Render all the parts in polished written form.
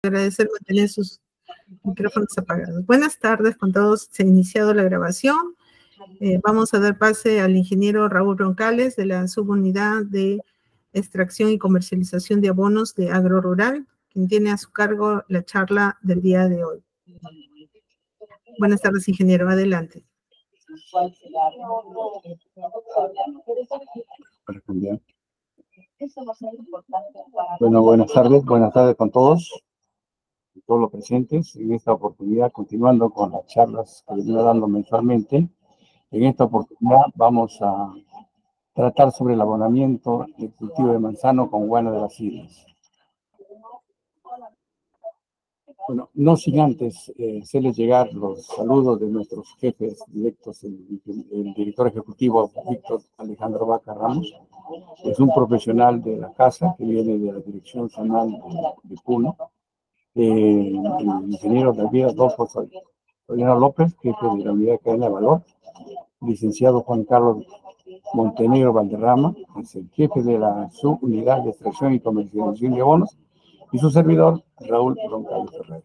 Agradecer mantener sus micrófonos apagados. Buenas tardes con todos. Se ha iniciado la grabación. Vamos a dar pase al ingeniero Raúl Roncales de la Subunidad de Extracción y Comercialización de Abonos de Agro Rural, quien tiene a su cargo la charla del día de hoy. Buenas tardes, ingeniero. Adelante. Bueno, buenas tardes con todos los presentes. En esta oportunidad, continuando con las charlas que venimos dando mensualmente, en esta oportunidad vamos a tratar sobre el abonamiento del cultivo de manzano con guano de las islas. Bueno, no sin antes hacerles llegar los saludos de nuestros jefes directos, el director ejecutivo Víctor Alejandro Vaca Ramos. Es un profesional de la casa que viene de la Dirección Zonal de Puno. El ingeniero David Adolfo Soriano López, jefe de la Unidad de Cadena de Valor. Licenciado Juan Carlos Montenegro Valderrama, es el jefe de la Subunidad de Extracción y Comercialización de Abonos, y su servidor, Raúl Roncales Ferrer.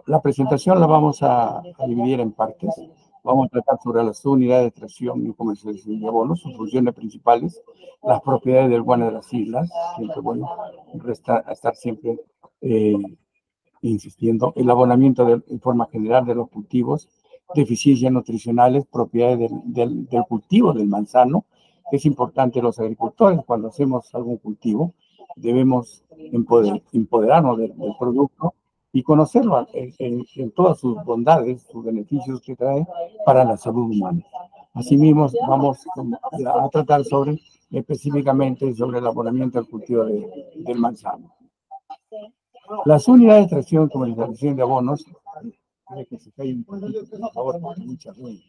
La presentación la vamos a dividir en partes. Vamos a tratar sobre las unidades de extracción y comercialización de abonos, sus funciones principales, las propiedades del guano de las islas, siempre bueno, estar siempre insistiendo, el abonamiento en forma general de los cultivos, deficiencias nutricionales, propiedades del cultivo del manzano. Es importante los agricultores, cuando hacemos algún cultivo, debemos empoderarnos del producto y conocerlo en todas sus bondades, sus beneficios que trae para la salud humana. Asimismo, vamos a tratar específicamente sobre el abonamiento al cultivo del manzano. Las unidades de extracción y comercialización de abonos, que se cae un poquito, por favor, mucha ruido.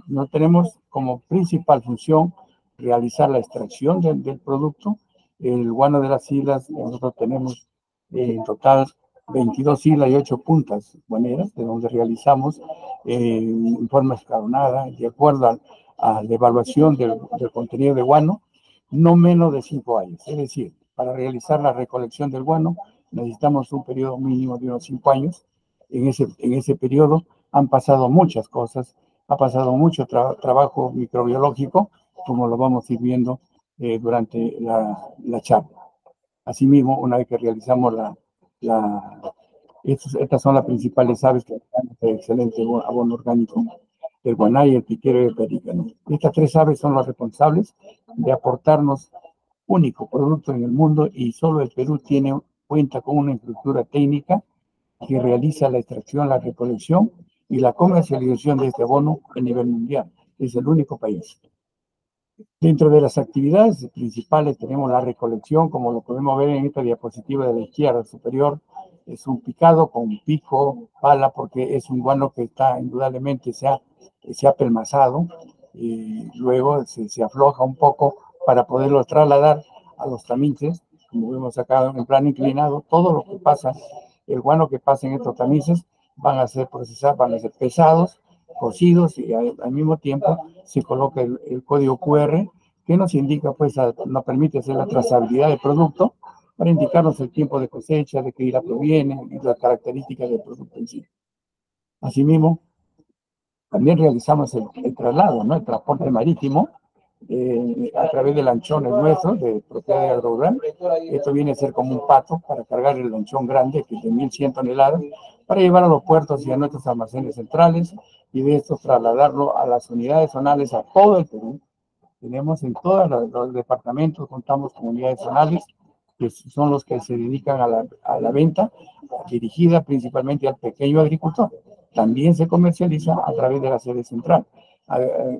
No tenemos como principal función realizar la extracción del producto. El guano de las islas, nosotros tenemos en total 22 islas y 8 puntas guaneras, de donde realizamos en forma escalonada, de acuerdo a la evaluación del contenido de guano, no menos de 5 años. Es decir, para realizar la recolección del guano necesitamos un periodo mínimo de unos 5 años. En ese periodo han pasado muchas cosas, ha pasado mucho trabajo microbiológico, como lo vamos a ir viendo durante la charla. Asimismo, una vez que realizamos estas son las principales aves que dan este excelente abono orgánico, el guanay, el piquero y el pelícano. Estas 3 aves son las responsables de aportarnos único producto en el mundo, y solo el Perú cuenta con una estructura técnica que realiza la extracción, la recolección y la comercialización de este abono a nivel mundial. Es el único país. Dentro de las actividades principales tenemos la recolección, como lo podemos ver en esta diapositiva de la izquierda superior. Es un picado con pico, pala, porque es un guano que indudablemente se ha pelmazado, y luego se afloja un poco para poderlo trasladar a los tamices. Como vemos acá en plano inclinado, todo lo que pasa, el guano que pasa en estos tamices van a ser procesados, van a ser pesados, cocidos, y al mismo tiempo se coloca el código QR que nos indica, pues, nos permite hacer la trazabilidad del producto para indicarnos el tiempo de cosecha, de qué isla proviene y las características del producto en sí. Asimismo, también realizamos el traslado, ¿no? El transporte marítimo a través de lanchones nuestros de propiedad de Agrorural. Esto viene a ser como un pato para cargar el lanchón grande, que es de 1.100 toneladas, para llevar a los puertos y a nuestros almacenes centrales, y de estos trasladarlo a las unidades zonales a todo el Perú. Tenemos en todos los departamentos, contamos con unidades zonales, que son los que se dedican a la venta, dirigida principalmente al pequeño agricultor. También se comercializa a través de la sede central,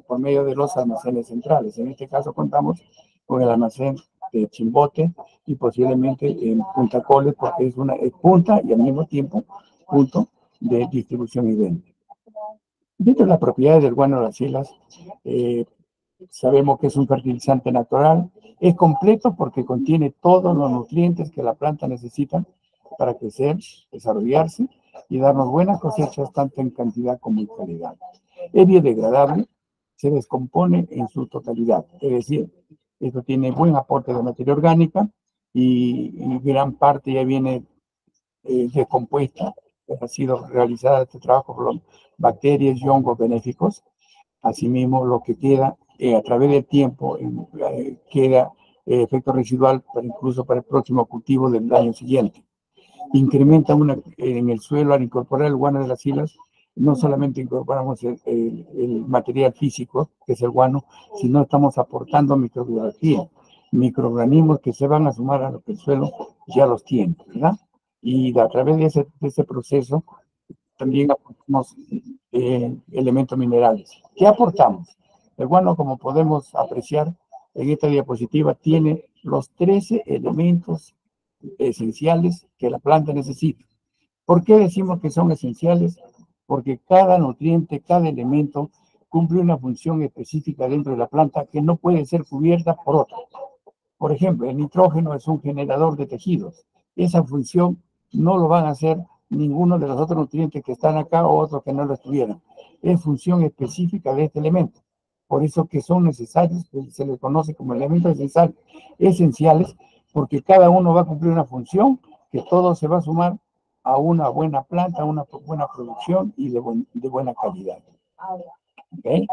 por medio de los almacenes centrales. En este caso contamos con el almacén de Chimbote y posiblemente en Punta Coles, porque es punta y al mismo tiempo punto de distribución y venta. Dentro de las propiedades del guano de las islas, sabemos que es un fertilizante natural, es completo porque contiene todos los nutrientes que la planta necesita para crecer, desarrollarse y darnos buenas cosechas tanto en cantidad como en calidad. Es biodegradable, se descompone en su totalidad, es decir, Esto tiene buen aporte de materia orgánica y gran parte ya viene descompuesta. Ha sido realizada este trabajo por bacterias y hongos benéficos. Asimismo, lo que queda a través del tiempo queda efecto residual incluso para el próximo cultivo del año siguiente. Incrementa en el suelo al incorporar el guano de las islas. No solamente incorporamos el material físico, que es el guano, sino estamos aportando microbiología, microorganismos que se van a sumar a lo que el suelo ya los tiene, ¿verdad? Y a través de ese proceso también aportamos elementos minerales. ¿Qué aportamos? El guano, como podemos apreciar en esta diapositiva, tiene los 13 elementos esenciales que la planta necesita. ¿Por qué decimos que son esenciales? Porque cada nutriente, cada elemento cumple una función específica dentro de la planta que no puede ser cubierta por otra. Por ejemplo, el nitrógeno es un generador de tejidos. Esa función no lo van a hacer ninguno de los otros nutrientes que están acá o otros que no lo estuvieran. Es función específica de este elemento. Por eso que son necesarios, se les conoce como elementos esenciales, porque cada uno va a cumplir una función que todo se va a sumar a una buena planta, a una buena producción y de buena calidad. ¿Okay?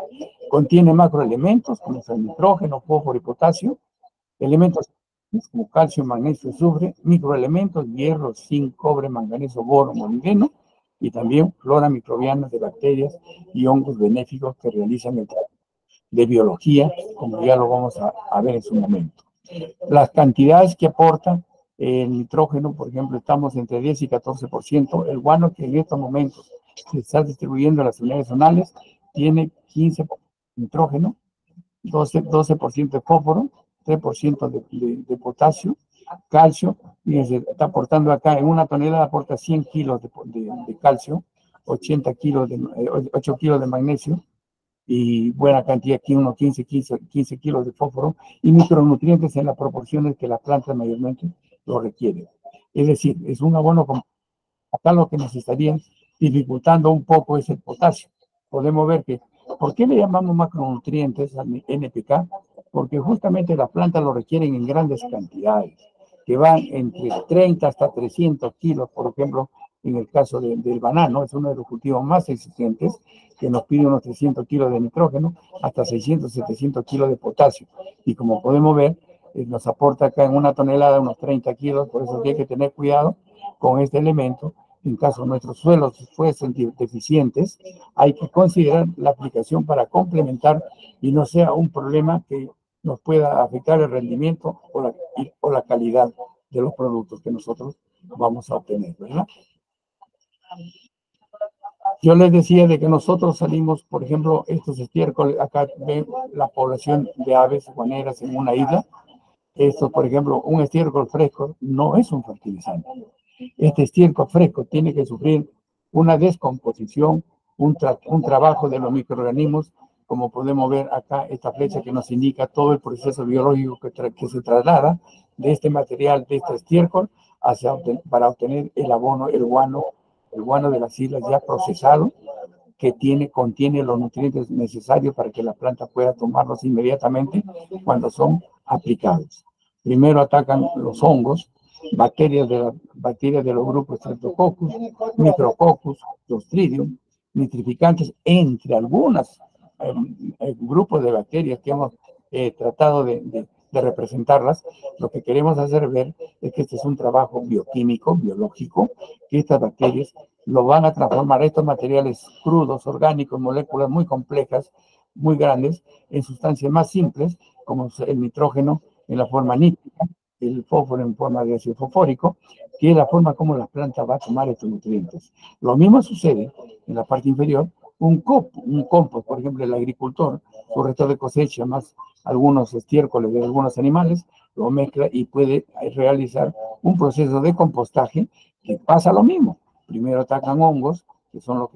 Contiene macroelementos como el nitrógeno, fósforo y potasio, elementos como calcio, magnesio, azufre, microelementos, hierro, zinc, cobre, manganeso, boro, molibdeno, y también flora microbiana de bacterias y hongos benéficos que realizan el trabajo de biología, como ya lo vamos a ver en su momento. Las cantidades que aporta el nitrógeno, por ejemplo, estamos entre 10 y 14%. El guano que en estos momentos se está distribuyendo en las unidades zonales tiene 15% de nitrógeno, 12% de fósforo, 3% de potasio, calcio, y se está aportando acá en una tonelada, aporta 100 kilos de calcio, 8 kilos de magnesio, y buena cantidad, aquí unos 15 kilos de fósforo, y micronutrientes en las proporciones que la planta mayormente lo requiere. Es decir, es un abono como acá lo que nos estaría dificultando un poco es el potasio. Podemos ver que, ¿por qué le llamamos macronutrientes al NPK? Porque justamente las plantas lo requieren en grandes cantidades, que van entre 30 hasta 300 kilos, por ejemplo, en el caso del banano, es uno de los cultivos más exigentes, que nos pide unos 300 kilos de nitrógeno, hasta 600, 700 kilos de potasio. Y como podemos ver, nos aporta acá en una tonelada unos 30 kilos, por eso hay que tener cuidado con este elemento. En caso nuestros suelos fuesen deficientes, hay que considerar la aplicación para complementar y no sea un problema que nos pueda afectar el rendimiento o la calidad de los productos que nosotros vamos a obtener, ¿verdad? Yo les decía de que nosotros salimos, por ejemplo, estos estiércoles, acá ven la población de aves guaneras en una isla. Esto, por ejemplo, un estiércol fresco no es un fertilizante. Este estiércol fresco tiene que sufrir una descomposición, un trabajo de los microorganismos, como podemos ver acá, esta flecha que nos indica todo el proceso biológico que se traslada de este material, de este estiércol, para obtener el abono, el guano de las islas ya procesado, que contiene los nutrientes necesarios para que la planta pueda tomarlos inmediatamente cuando son aplicados. Primero atacan los hongos, bacterias de los grupos Streptococcus, Micrococcus, Clostridium, nitrificantes, entre algunos grupos de bacterias que hemos tratado de representarlas. Lo que queremos hacer ver es que este es un trabajo bioquímico, biológico, que estas bacterias lo van a transformar estos materiales crudos, orgánicos, moléculas muy complejas, muy grandes, en sustancias más simples, como el nitrógeno en la forma nítrica, el fósforo en forma de ácido fosfórico, que es la forma como la planta va a tomar estos nutrientes. Lo mismo sucede en la parte inferior, un compost, por ejemplo, el agricultor, su resto de cosecha, más algunos estiércoles de algunos animales, lo mezcla y puede realizar un proceso de compostaje que pasa lo mismo. Primero atacan hongos, que son los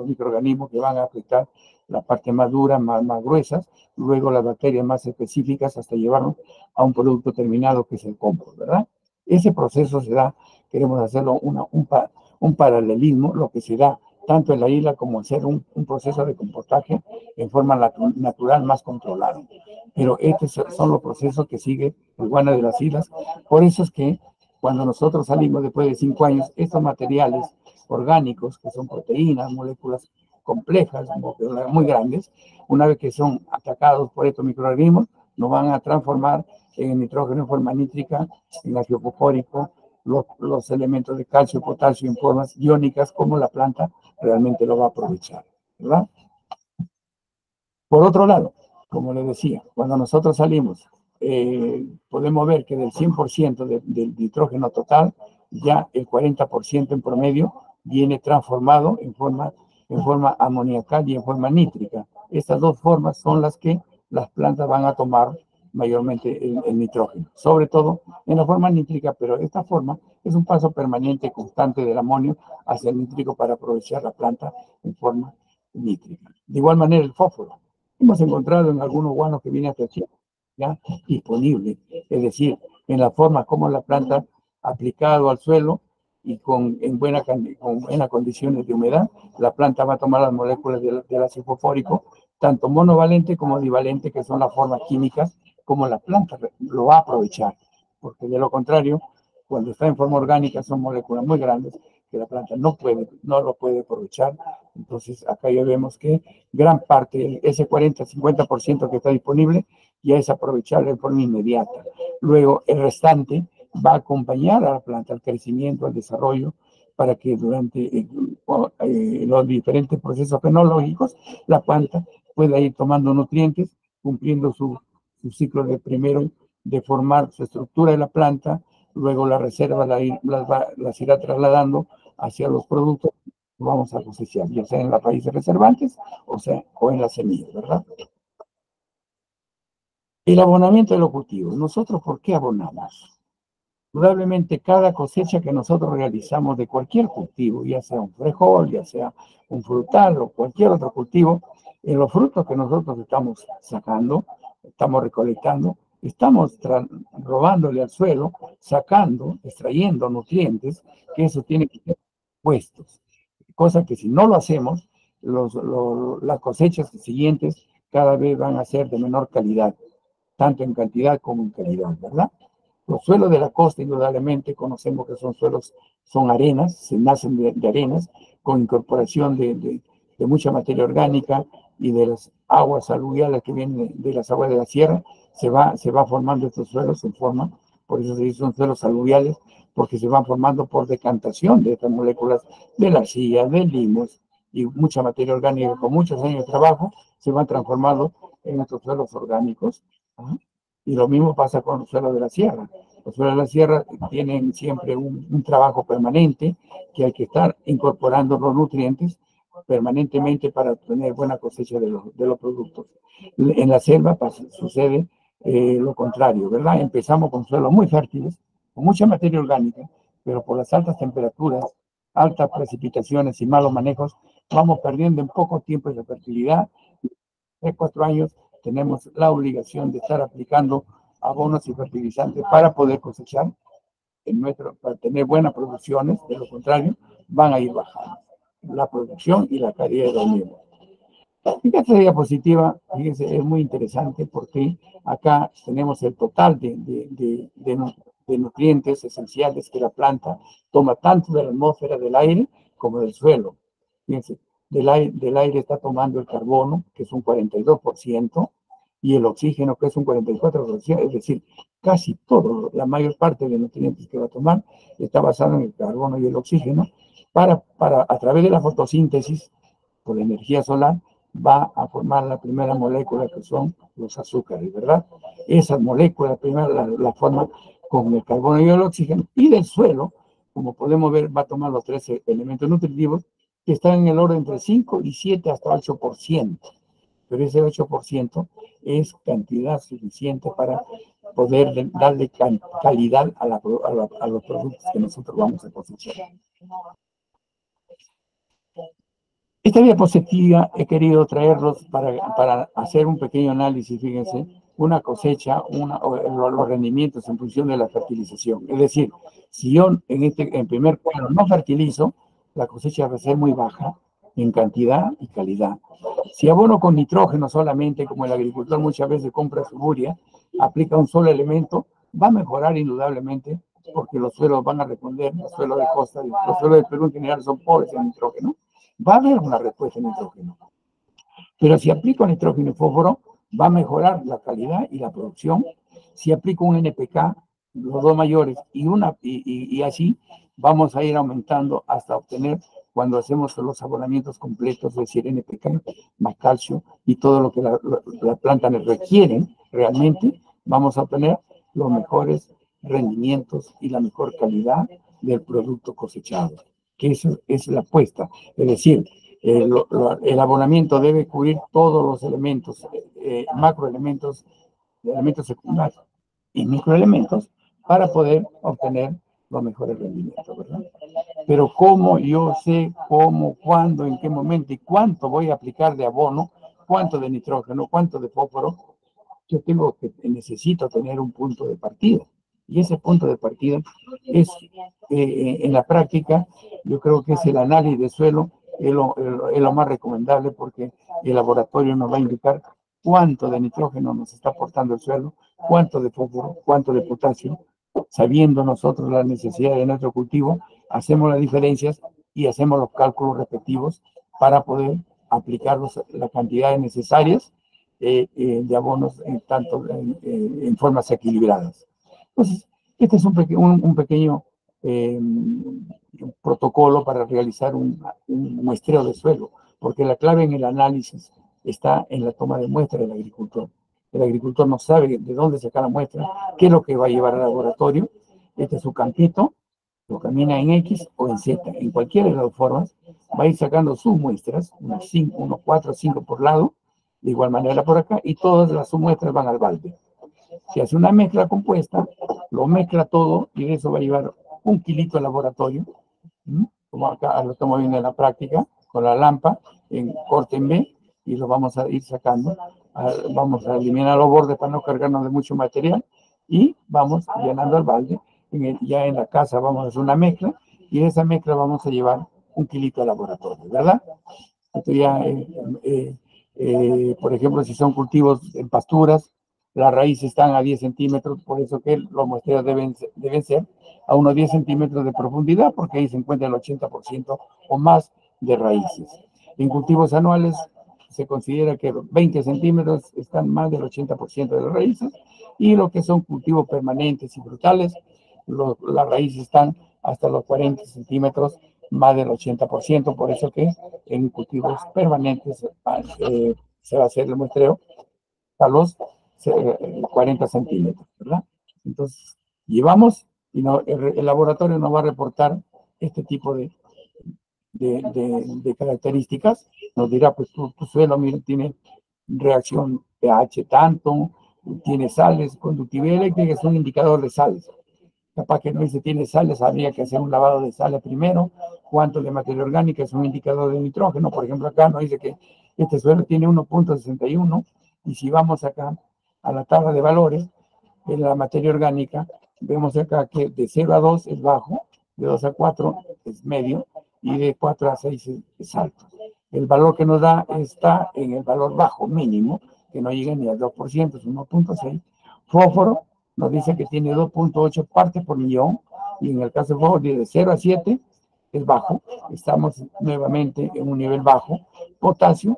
microorganismos que van a afectar la parte más dura, más gruesas, luego las bacterias más específicas hasta llevarnos a un producto terminado que es el compost, ¿verdad? Ese proceso se da, queremos hacerlo un paralelismo, lo que se da tanto en la isla como hacer un proceso de compostaje en forma natural más controlada. Pero estos son los procesos que sigue el Guana de las Islas. Por eso es que cuando nosotros salimos después de 5 años, estos materiales orgánicos, que son proteínas, moléculas complejas, muy grandes, una vez que son atacados por estos microorganismos, nos van a transformar en nitrógeno en forma nítrica, en ácido fosfórico, los elementos de calcio y potasio en formas iónicas, como la planta realmente lo va a aprovechar, ¿verdad? Por otro lado, como les decía, cuando nosotros salimos, podemos ver que del 100% del nitrógeno total, ya el 40% en promedio viene transformado en forma amoniacal y en forma nítrica. Estas dos formas son las que las plantas van a tomar mayormente el nitrógeno, sobre todo en la forma nítrica, pero esta forma es un paso permanente, constante del amonio hacia el nítrico para aprovechar la planta en forma nítrica. De igual manera el fósforo. Hemos encontrado en algunos guanos que vienen hasta aquí, ya disponible, es decir, en la forma como la planta aplicado al suelo y con buenas condiciones de humedad, la planta va a tomar las moléculas del ácido fosfórico, tanto monovalente como divalente, que son las formas químicas, como la planta lo va a aprovechar, porque de lo contrario, cuando está en forma orgánica, son moléculas muy grandes que la planta no lo puede aprovechar. Entonces, acá ya vemos que gran parte, ese 40-50% que está disponible, ya es aprovechable en forma inmediata. Luego, el restante va a acompañar a la planta al crecimiento, al desarrollo, para que durante los diferentes procesos fenológicos, la planta pueda ir tomando nutrientes, cumpliendo su ciclo de primero de formar su estructura de la planta, luego la reserva las irá trasladando hacia los productos que vamos a cosechar, ya sea en las raíces reservantes o en las semillas, ¿verdad? El abonamiento de los cultivos. ¿Nosotros por qué abonamos? Probablemente cada cosecha que nosotros realizamos de cualquier cultivo, ya sea un frijol, ya sea un frutal o cualquier otro cultivo, en los frutos que nosotros estamos sacando, estamos recolectando, estamos robándole al suelo, extrayendo nutrientes, que eso tiene que ser puestos. Cosa que si no lo hacemos, las cosechas siguientes cada vez van a ser de menor calidad, tanto en cantidad como en calidad, ¿verdad? Los suelos de la costa, indudablemente, conocemos que son arenas, se nacen de arenas, con incorporación de mucha materia orgánica y de las aguas aluviales que vienen de las aguas de la sierra, se va formando estos suelos por eso se dicen suelos aluviales, porque se van formando por decantación de estas moléculas de la arcilla, del limos y mucha materia orgánica con muchos años de trabajo, se van transformando en estos suelos orgánicos. Y lo mismo pasa con los suelos de la sierra. Los suelos de la sierra tienen siempre un trabajo permanente que hay que estar incorporando los nutrientes permanentemente para obtener buena cosecha de los productos. En la selva sucede lo contrario, ¿verdad? Empezamos con suelos muy fértiles, con mucha materia orgánica, pero por las altas temperaturas, altas precipitaciones y malos manejos, vamos perdiendo en poco tiempo esa fertilidad. En 4 años tenemos la obligación de estar aplicando abonos y fertilizantes para poder cosechar para tener buenas producciones. De lo contrario, van a ir bajando la producción y la calidad de los mismos. Esta diapositiva, fíjense, es muy interesante porque acá tenemos el total de nutrientes esenciales que la planta toma tanto de la atmósfera, del aire, como del suelo. Fíjense, del aire está tomando el carbono, que es un 42%, y el oxígeno, que es un 44%, es decir, casi todo, la mayor parte de los nutrientes que va a tomar está basado en el carbono y el oxígeno, a través de la fotosíntesis, por la energía solar, va a formar la primera molécula, que son los azúcares, ¿verdad? Esas moléculas primero la forman con el carbono y el oxígeno, y del suelo, como podemos ver, va a tomar los 3 elementos nutritivos, que están en el orden entre 5 y 7 hasta 8%. Pero ese 8% es cantidad suficiente para poder darle calidad a los productos que nosotros vamos a cosechar. Esta diapositiva he querido traerlos para hacer un pequeño análisis, fíjense, una cosecha, los rendimientos en función de la fertilización. Es decir, si yo en primer cuadro no fertilizo, la cosecha va a ser muy baja, en cantidad y calidad. Si abono con nitrógeno solamente, como el agricultor muchas veces compra su urea, aplica un solo elemento, va a mejorar indudablemente, porque los suelos van a responder, los suelos de costa, los suelos de Perú en general son pobres en nitrógeno, va a haber una respuesta en nitrógeno. Pero si aplico nitrógeno y fósforo, va a mejorar la calidad y la producción. Si aplico un NPK, los dos mayores, y así vamos a ir aumentando hasta obtener, cuando hacemos los abonamientos completos, es decir, NPK, más calcio y todo lo que la planta requiere realmente, vamos a obtener los mejores rendimientos y la mejor calidad del producto cosechado, que eso es la apuesta. Es decir, el abonamiento debe cubrir todos los elementos, macroelementos, elementos secundarios y microelementos, para poder obtener los mejores rendimientos, ¿verdad? Pero cómo yo sé cómo, cuándo, en qué momento y cuánto voy a aplicar de abono, cuánto de nitrógeno, cuánto de fósforo, yo necesito tener un punto de partida. Y ese punto de partida es, en la práctica, yo creo que es el análisis de suelo, es lo más recomendable, porque el laboratorio nos va a indicar cuánto de nitrógeno nos está aportando el suelo, cuánto de fósforo, cuánto de potasio. Sabiendo nosotros las necesidades de nuestro cultivo, hacemos las diferencias y hacemos los cálculos respectivos para poder aplicar las cantidades necesarias de abonos en formas equilibradas. Entonces, este es un pequeño protocolo para realizar un muestreo de suelo, porque la clave en el análisis está en la toma de muestra del agricultor. El agricultor no sabe de dónde sacar la muestra, qué es lo que va a llevar al laboratorio. Este es su campito, lo camina en X o en Z, en cualquiera de las formas, va a ir sacando sus muestras, unos 4 o 5 por lado, de igual manera por acá, y todas las muestras van al balde. Se hace una mezcla compuesta, lo mezcla todo, y de eso va a llevar 1 kilito al laboratorio, como acá lo estamos viendo en la práctica, con la lámpara, en corte en B, y lo vamos a ir sacando. Vamos a eliminar los bordes para no cargarnos de mucho material, y vamos llenando el balde. Ya en la casa vamos a hacer una mezcla, y de esa mezcla vamos a llevar 1 kilito al laboratorio, ¿verdad? Esto ya, por ejemplo, si son cultivos en pasturas, las raíces están a 10 centímetros, por eso que los muestreos deben ser a unos 10 centímetros de profundidad, porque ahí se encuentra el 80% o más de raíces. En cultivos anuales se considera que 20 centímetros están más del 80% de las raíces, y lo que son cultivos permanentes y frutales, las raíces están hasta los 40 centímetros, más del 80%, por eso que en cultivos permanentes se va a hacer el muestreo a los 40 centímetros, ¿verdad? Entonces, llevamos, y el laboratorio nos va a reportar este tipo de características. Nos dirá, pues tu suelo, mira, tiene reacción pH tanto, tiene sales, conductividad eléctrica es un indicador de sales. Capaz que no dice tiene sales, habría que hacer un lavado de sales primero. Cuánto de materia orgánica es un indicador de nitrógeno. Por ejemplo, acá nos dice que este suelo tiene 1.61, y si vamos acá a la tabla de valores de la materia orgánica, vemos acá que de 0 a 2 es bajo, de 2 a 4 es medio, y de 4 a 6 es alto. El valor que nos da está en el valor bajo mínimo, que no llega ni al 2%, es 1.6. Fósforo nos dice que tiene 2.8 partes por millón, y en el caso de fósforo de 0 a 7 es bajo, estamos nuevamente en un nivel bajo. Potasio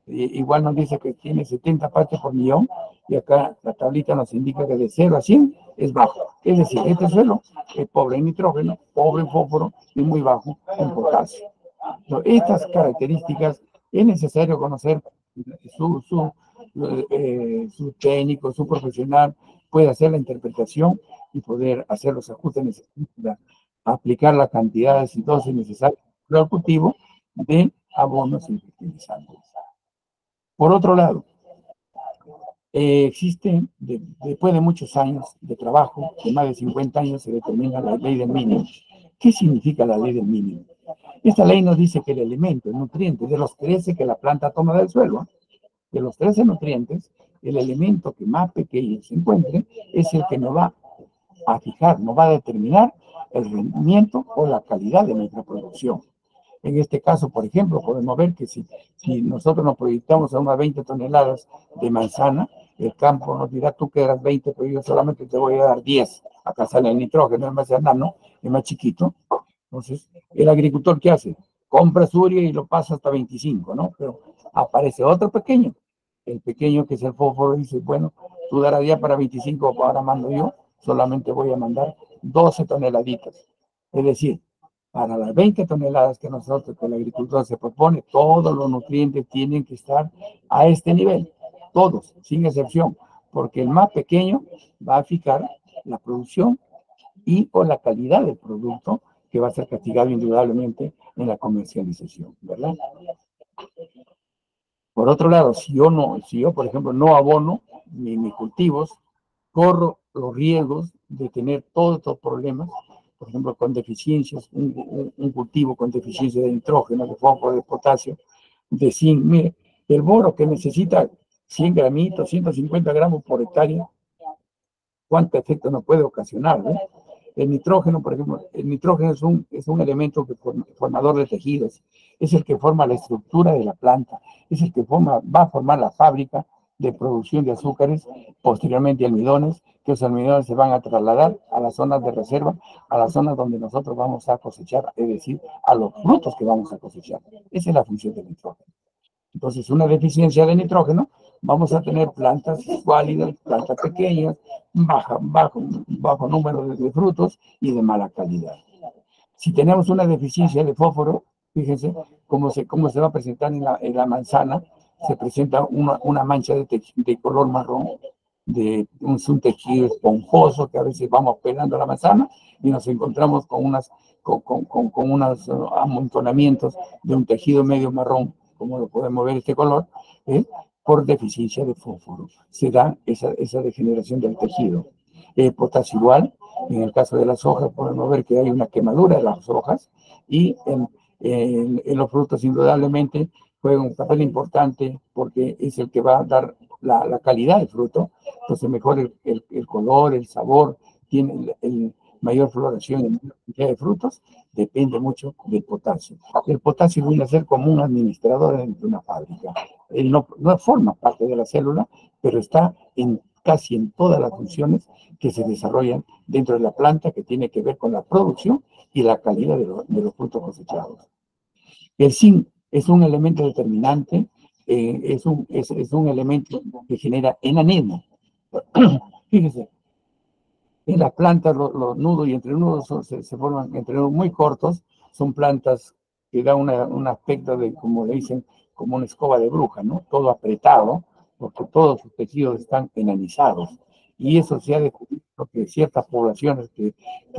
igual nos dice que tiene 70 partes por millón, y acá la tablita nos indica que de 0 a 100 es bajo. Es decir, este suelo es pobre en nitrógeno, pobre en fósforo y muy bajo en potasio. Estas características es necesario conocer. Su técnico, su profesional puede hacer la interpretación y poder hacer los ajustes necesarios para aplicar las cantidades y dosis necesarias al cultivo de abonos y fertilizantes. Por otro lado, existe, después de muchos años de trabajo, de más de 50 años, se determina la ley del mínimo. ¿Qué significa la ley del mínimo? Esta ley nos dice que el elemento, el nutriente, de los 13 que la planta toma del suelo, de los 13 nutrientes, el elemento que más pequeño se encuentre es el que nos va a fijar, nos va a determinar el rendimiento o la calidad de nuestra producción. En este caso, por ejemplo, podemos ver que si nosotros nos proyectamos a unas 20 toneladas de manzana, el campo nos dirá, tú quedas 20, pero yo solamente te voy a dar 10. Acá sale el nitrógeno, es más enano, es más chiquito. Entonces, el agricultor, ¿qué hace? Compra su urea y lo pasa hasta 25, ¿no? Pero aparece otro pequeño. El pequeño, que es el fósforo, dice, bueno, tú darás ya para 25, ahora mando yo, solamente voy a mandar 12 toneladitas. Es decir, para las 20 toneladas que nosotros, que el agricultor se propone, todos los nutrientes tienen que estar a este nivel. Todos, sin excepción. Porque el más pequeño va a fijar la producción y o la calidad del producto, que va a ser castigado indudablemente en la comercialización, ¿verdad? Por otro lado, si yo, por ejemplo, no abono mis cultivos, corro los riesgos de tener todos estos problemas, por ejemplo, con deficiencias, un cultivo con deficiencia de nitrógeno, de fósforo, de potasio, de zinc. Mire, el boro que necesita 100 gramitos, 150 gramos por hectárea, ¿cuánto efecto nos puede ocasionar, ¿no? El nitrógeno, por ejemplo, el nitrógeno es un elemento formador de tejidos, es el que forma la estructura de la planta, es el que va a formar la fábrica de producción de azúcares, posteriormente almidones, que los almidones se van a trasladar a las zonas de reserva, a las zonas donde nosotros vamos a cosechar, es decir, a los frutos que vamos a cosechar. Esa es la función del nitrógeno. Entonces, una deficiencia de nitrógeno, vamos a tener plantas válidas, plantas pequeñas, bajo número de frutos y de mala calidad. Si tenemos una deficiencia de fósforo, fíjense cómo se va a presentar en la manzana. Se presenta una mancha de color marrón, un tejido esponjoso, que a veces vamos pelando la manzana y nos encontramos con unos amontonamientos de un tejido medio marrón, como lo podemos ver este color, por deficiencia de fósforo. Se da esa degeneración del tejido. Potasio igual, en el caso de las hojas podemos ver que hay una quemadura de las hojas y en los frutos indudablemente juega un papel importante porque es el que va a dar la calidad del fruto. Entonces mejor el color, el sabor, tiene el mayor floración y mayor cantidad de frutos, depende mucho del potasio. El potasio viene a ser como un administrador dentro de una fábrica. Él no forma parte de la célula, pero está casi en todas las funciones que se desarrollan dentro de la planta, que tiene que ver con la producción y la calidad de los frutos cosechados. El zinc es un elemento determinante, es un elemento que genera enanismo. Fíjese, en las plantas los nudos y entrenudos se forman entrenudos muy cortos, son plantas que dan un aspecto de, como le dicen, como una escoba de bruja, ¿no? Todo apretado, porque todos sus tejidos están enanizados. Y eso se ha descubierto que ciertas poblaciones que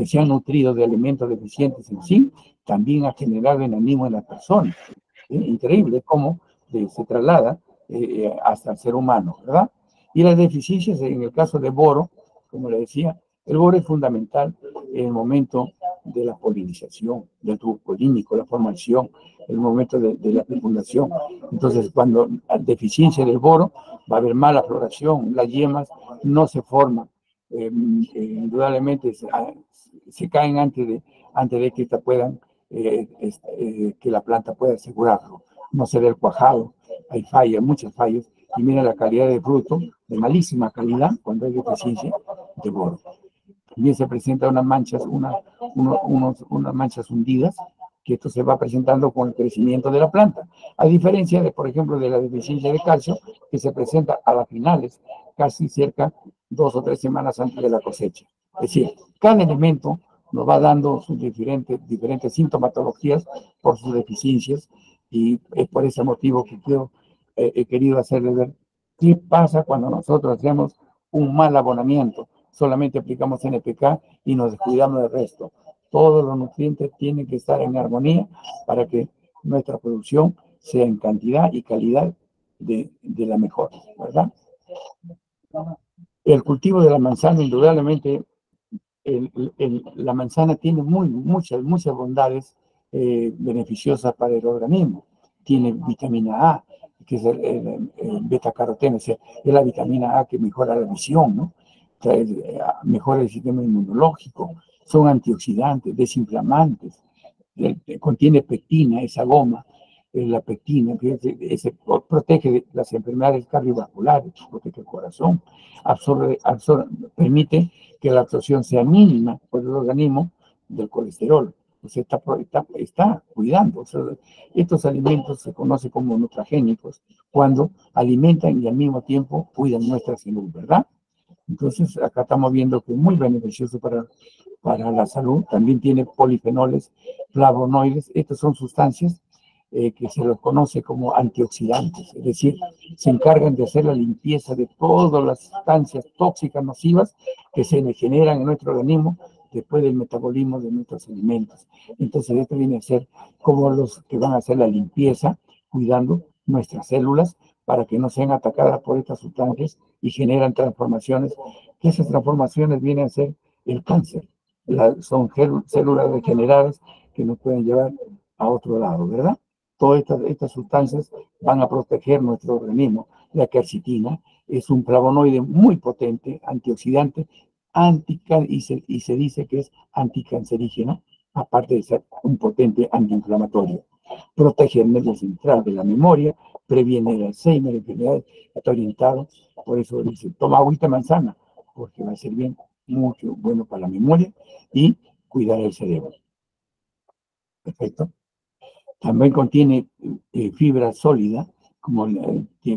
se han nutrido de alimentos deficientes en zinc también ha generado enanismo en las personas. Increíble cómo se traslada hasta el ser humano, ¿verdad? Y las deficiencias, en el caso de boro, como le decía, el boro es fundamental en el momento de la polinización, del tubo polínico, la formación, el momento de la fecundación. Entonces, cuando hay deficiencia del boro, va a haber mala floración, las yemas no se forman, indudablemente se caen antes de que puedan, que la planta pueda asegurarlo. No se ve el cuajado, hay fallas, muchas fallas, y mira la calidad de fruto, de malísima calidad, cuando hay deficiencia de boro. También se presentan unas manchas hundidas, que esto se va presentando con el crecimiento de la planta, a diferencia de, por ejemplo, de la deficiencia de calcio, que se presenta a las finales, casi cerca 2 o 3 semanas antes de la cosecha. Es decir, cada elemento nos va dando sus diferentes sintomatologías por sus deficiencias, y es por ese motivo que he querido hacerle ver qué pasa cuando nosotros hacemos un mal abonamiento. Solamente aplicamos NPK y nos descuidamos del resto. Todos los nutrientes tienen que estar en armonía para que nuestra producción sea en cantidad y calidad de la mejor, ¿verdad? El cultivo de la manzana, indudablemente, la manzana tiene muchas bondades beneficiosas para el organismo. Tiene vitamina A, que es el beta-caroteno, o sea, es la vitamina A que mejora la visión, ¿no? Mejora el sistema inmunológico, son antioxidantes, desinflamantes, contiene pectina, esa goma, la pectina, que protege de las enfermedades cardiovasculares, protege el corazón, permite que la absorción sea mínima por el organismo del colesterol. O sea, está cuidando. O sea, estos alimentos se conocen como nutragénicos cuando alimentan y al mismo tiempo cuidan nuestra salud, ¿verdad? Entonces, acá estamos viendo que es muy beneficioso para la salud. También tiene polifenoles, flavonoides. Estas son sustancias que se los conoce como antioxidantes, es decir, se encargan de hacer la limpieza de todas las sustancias tóxicas nocivas que se generan en nuestro organismo después del metabolismo de nuestros alimentos. Entonces, esto viene a ser como los que van a hacer la limpieza, cuidando nuestras células para que no sean atacadas por estas sustancias y generan transformaciones, que esas transformaciones vienen a ser el cáncer. Son células degeneradas que nos pueden llevar a otro lado, ¿verdad? Todas estas sustancias van a proteger nuestro organismo. La quercetina es un flavonoide muy potente, antioxidante, y se dice que es anticancerígeno, aparte de ser un potente antiinflamatorio. Protege el nervio central de la memoria, previene el Alzheimer, enfermedades, está orientado, por eso dice, toma agüita de manzana, porque va a ser bien, mucho bueno para la memoria y cuidar el cerebro. Perfecto. También contiene fibra sólida, como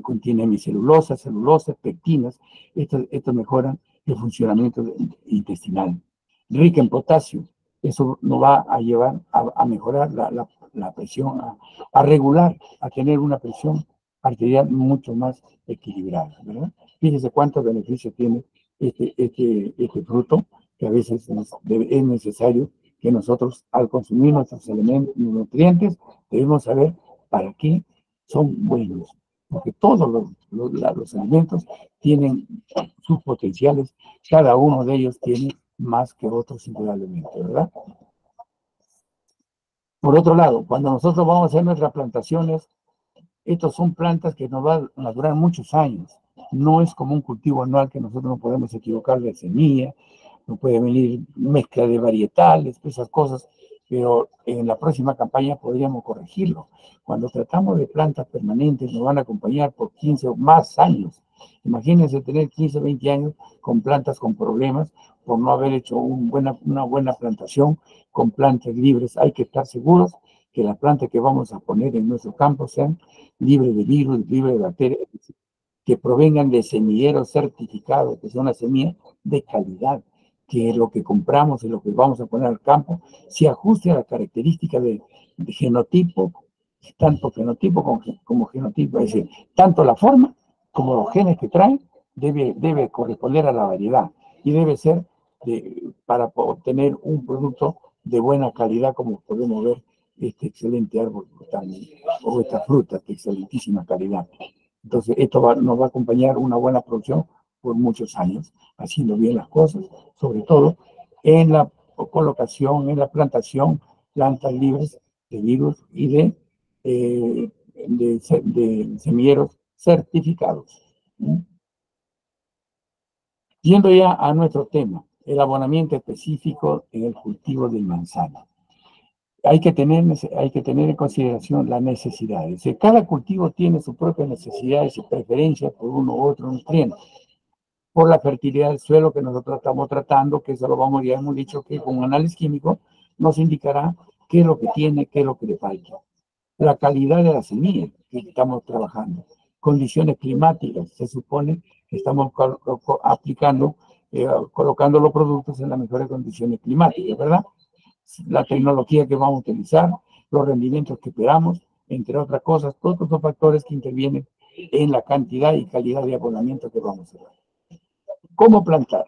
contiene hemicelulosa, celulosa, pectinas. Esto mejoran el funcionamiento intestinal. Rica en potasio. Eso nos va a llevar a mejorar la presión, a regular, a tener una presión arterial mucho más equilibrada, ¿verdad? Fíjese cuántos beneficios tiene este fruto, que a veces es necesario que nosotros, al consumir nuestros elementos, nutrientes, debemos saber para qué son buenos. Porque todos los alimentos tienen sus potenciales, cada uno de ellos tiene más que otros, indudablemente, ¿verdad? Por otro lado, cuando nosotros vamos a hacer nuestras plantaciones, estas son plantas que nos van a durar muchos años. No es como un cultivo anual que nosotros no podemos equivocar de semilla, no puede venir mezcla de varietales, esas cosas, pero en la próxima campaña podríamos corregirlo. Cuando tratamos de plantas permanentes, nos van a acompañar por 15 o más años. Imagínense tener 15, 20 años con plantas con problemas por no haber hecho una buena plantación con plantas libres. Hay que estar seguros que las plantas que vamos a poner en nuestro campo sean libres de virus, libres de bacterias, que provengan de semilleros certificados, que son una semilla de calidad, que lo que compramos y lo que vamos a poner al campo se ajuste a las características de genotipo, tanto fenotipo como genotipo, es decir, tanto la forma como los genes que traen debe corresponder a la variedad y debe ser para obtener un producto de buena calidad, como podemos ver este excelente árbol o esta fruta de excelentísima calidad. Entonces, esto nos va a acompañar una buena producción por muchos años, haciendo bien las cosas, sobre todo en la colocación, en la plantación, plantas libres de virus y de semilleros certificados. Yendo ya a nuestro tema, el abonamiento específico en el cultivo del manzano. Hay que tener en consideración las necesidades. Cada cultivo tiene sus propias necesidades y preferencias por uno u otro nutriente. Por la fertilidad del suelo que nosotros estamos tratando, que eso ya hemos dicho que con un análisis químico nos indicará qué es lo que tiene, qué es lo que le falta. La calidad de la semilla que estamos trabajando. Condiciones climáticas, se supone que estamos aplicando, colocando los productos en las mejores condiciones climáticas, ¿verdad? La tecnología que vamos a utilizar, los rendimientos que esperamos, entre otras cosas, todos los factores que intervienen en la cantidad y calidad de abonamiento que vamos a dar. ¿Cómo plantar?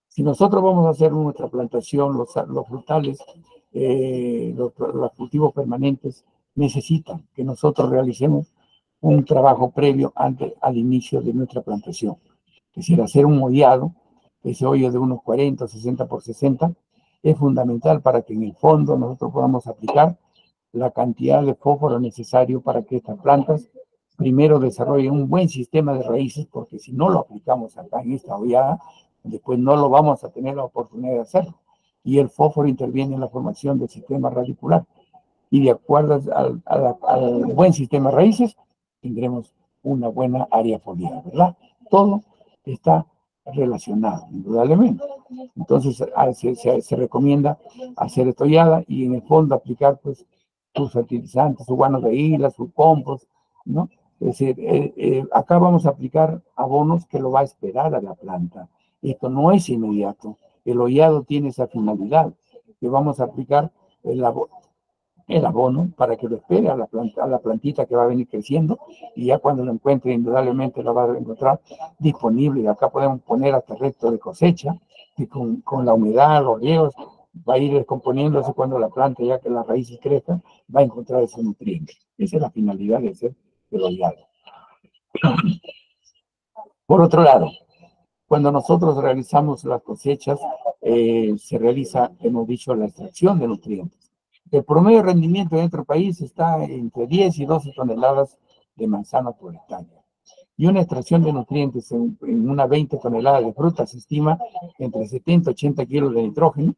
Si nosotros vamos a hacer nuestra plantación, los frutales, los cultivos permanentes, necesitan que nosotros realicemos un trabajo previo al inicio de nuestra plantación. Es decir, hacer un hollado, ese hoyo de unos 40 o 60 por 60, es fundamental para que en el fondo nosotros podamos aplicar la cantidad de fósforo necesario para que estas plantas primero desarrollen un buen sistema de raíces, porque si no lo aplicamos acá en esta hollada, después no lo vamos a tener la oportunidad de hacerlo. y el fósforo interviene en la formación del sistema radicular. Y de acuerdo al buen sistema de raíces, tendremos una buena área foliar, ¿verdad? Todo está relacionado, indudablemente. Entonces, se recomienda hacer estollada y en el fondo aplicar, pues, sus fertilizantes, sus guanos de isla, sus compost, ¿no? Es decir, acá vamos a aplicar abonos que lo va a esperar a la planta. Esto no es inmediato. El hollado tiene esa finalidad, que vamos a aplicar el abono para que lo espere a la plantita que va a venir creciendo, y ya cuando lo encuentre, indudablemente lo va a encontrar disponible. Y acá podemos poner hasta recto de cosecha, que con la humedad, los riegos, va a ir descomponiéndose. Cuando la planta, ya que las raíces crezcan, va a encontrar ese nutriente. Esa es la finalidad de hacer el hollado. Por otro lado, cuando nosotros realizamos las cosechas, se realiza, hemos dicho, la extracción de nutrientes. El promedio de rendimiento en nuestro país está entre 10 y 12 toneladas de manzana por hectárea. Y una extracción de nutrientes en unas 20 toneladas de fruta se estima entre 70 y 80 kilos de nitrógeno,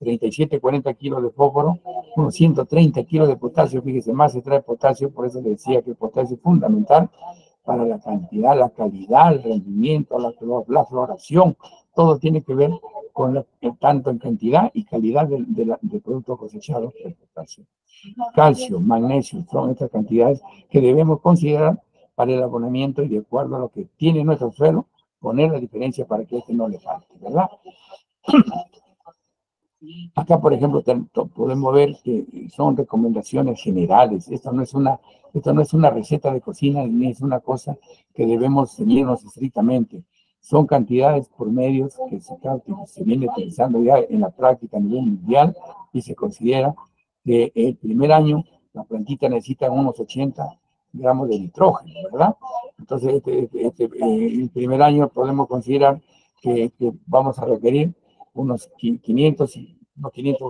37 40 kilos de fósforo, unos 130 kilos de potasio. Fíjese, más se trae potasio, por eso le decía que el potasio es fundamental para la cantidad, la calidad, el rendimiento, la floración. Todo tiene que ver con tanto en cantidad y calidad del producto cosechado, el potasio. Calcio, magnesio, son estas cantidades que debemos considerar para el abonamiento, y de acuerdo a lo que tiene nuestro suelo, poner la diferencia para que no le falte, ¿verdad? Acá, por ejemplo, podemos ver que son recomendaciones generales. Esto no es una receta de cocina, ni es una cosa que debemos seguirnos estrictamente. Son cantidades por medios que se viene utilizando ya en la práctica a nivel mundial, y se considera que el primer año la plantita necesita unos 80 gramos de nitrógeno, ¿verdad? Entonces, el primer año podemos considerar que vamos a requerir unos 500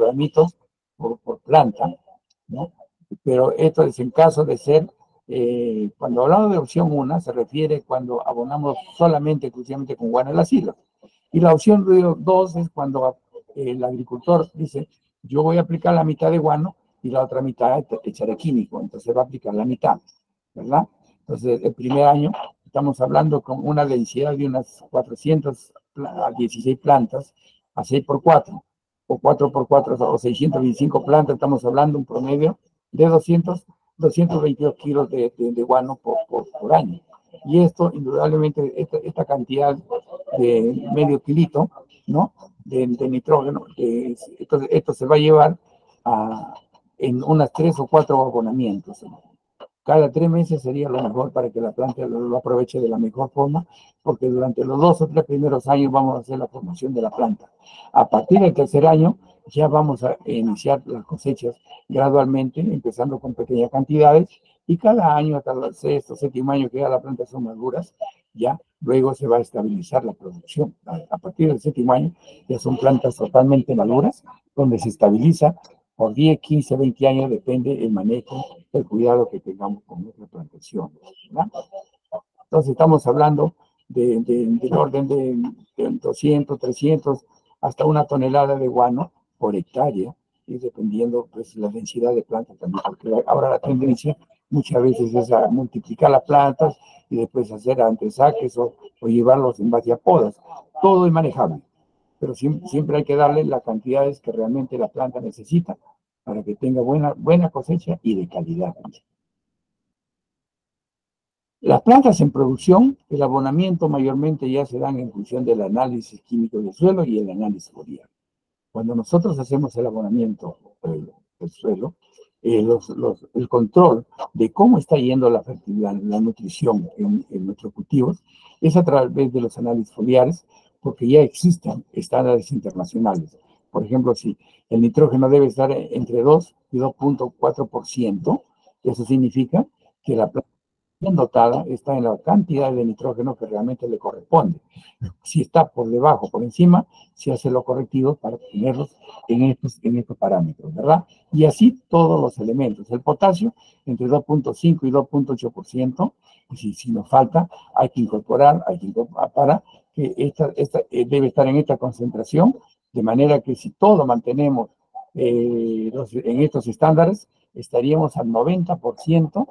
gramitos por planta, ¿no? Pero esto es en caso de ser, cuando hablamos de opción 1, se refiere cuando abonamos solamente, exclusivamente con guano en las islas. Y la opción 2 es cuando el agricultor dice, yo voy a aplicar la mitad de guano y la otra mitad echaré químico, entonces va a aplicar la mitad, ¿verdad? Entonces, el primer año estamos hablando con una densidad de unas 400 a 16 plantas a 6 por 4, o 4 por 4, o 625 plantas. Estamos hablando un promedio de 222 kilos de guano por año. Y esto, indudablemente, esta cantidad de medio kilito, ¿no?, de nitrógeno, esto se va a llevar en unas 3 o 4 abonamientos. Cada 3 meses sería lo mejor para que la planta lo aproveche de la mejor forma, porque durante los 2 o 3 primeros años vamos a hacer la formación de la planta. A partir del tercer año ya vamos a iniciar las cosechas gradualmente, empezando con pequeñas cantidades, y cada año hasta el sexto, séptimo año que ya las plantas son maduras, ya luego se va a estabilizar la producción. A partir del séptimo año ya son plantas totalmente maduras, donde se estabiliza. Por 10, 15, 20 años depende el manejo, el cuidado que tengamos con nuestra plantación, ¿verdad? Entonces estamos hablando del orden de 200, 300, hasta 1 tonelada de guano por hectárea, y dependiendo, pues, la densidad de plantas también, porque ahora la tendencia muchas veces es a multiplicar las plantas y después hacer entresaques o llevarlos en base a podas. Todo es manejable, pero siempre hay que darle las cantidades que realmente la planta necesita para que tenga buena cosecha y de calidad. Las plantas en producción, el abonamiento mayormente ya se dan en función del análisis químico del suelo y el análisis foliar. Cuando nosotros hacemos el abonamiento del suelo, el control de cómo está yendo la nutrición en nuestros cultivos es a través de los análisis foliares, porque ya existen estándares internacionales. Por ejemplo, si el nitrógeno debe estar entre 2 y 2.4%, eso significa que la planta bien dotada está en la cantidad de nitrógeno que realmente le corresponde. Si está por debajo, por encima, se hace lo correctivo para tenerlos en estos parámetros, ¿verdad? Y así todos los elementos. El potasio, entre 2.5 y 2.8%, si nos falta, hay que incorporar, para que esta debe estar en esta concentración De manera que si todo mantenemos en estos estándares, estaríamos al 90%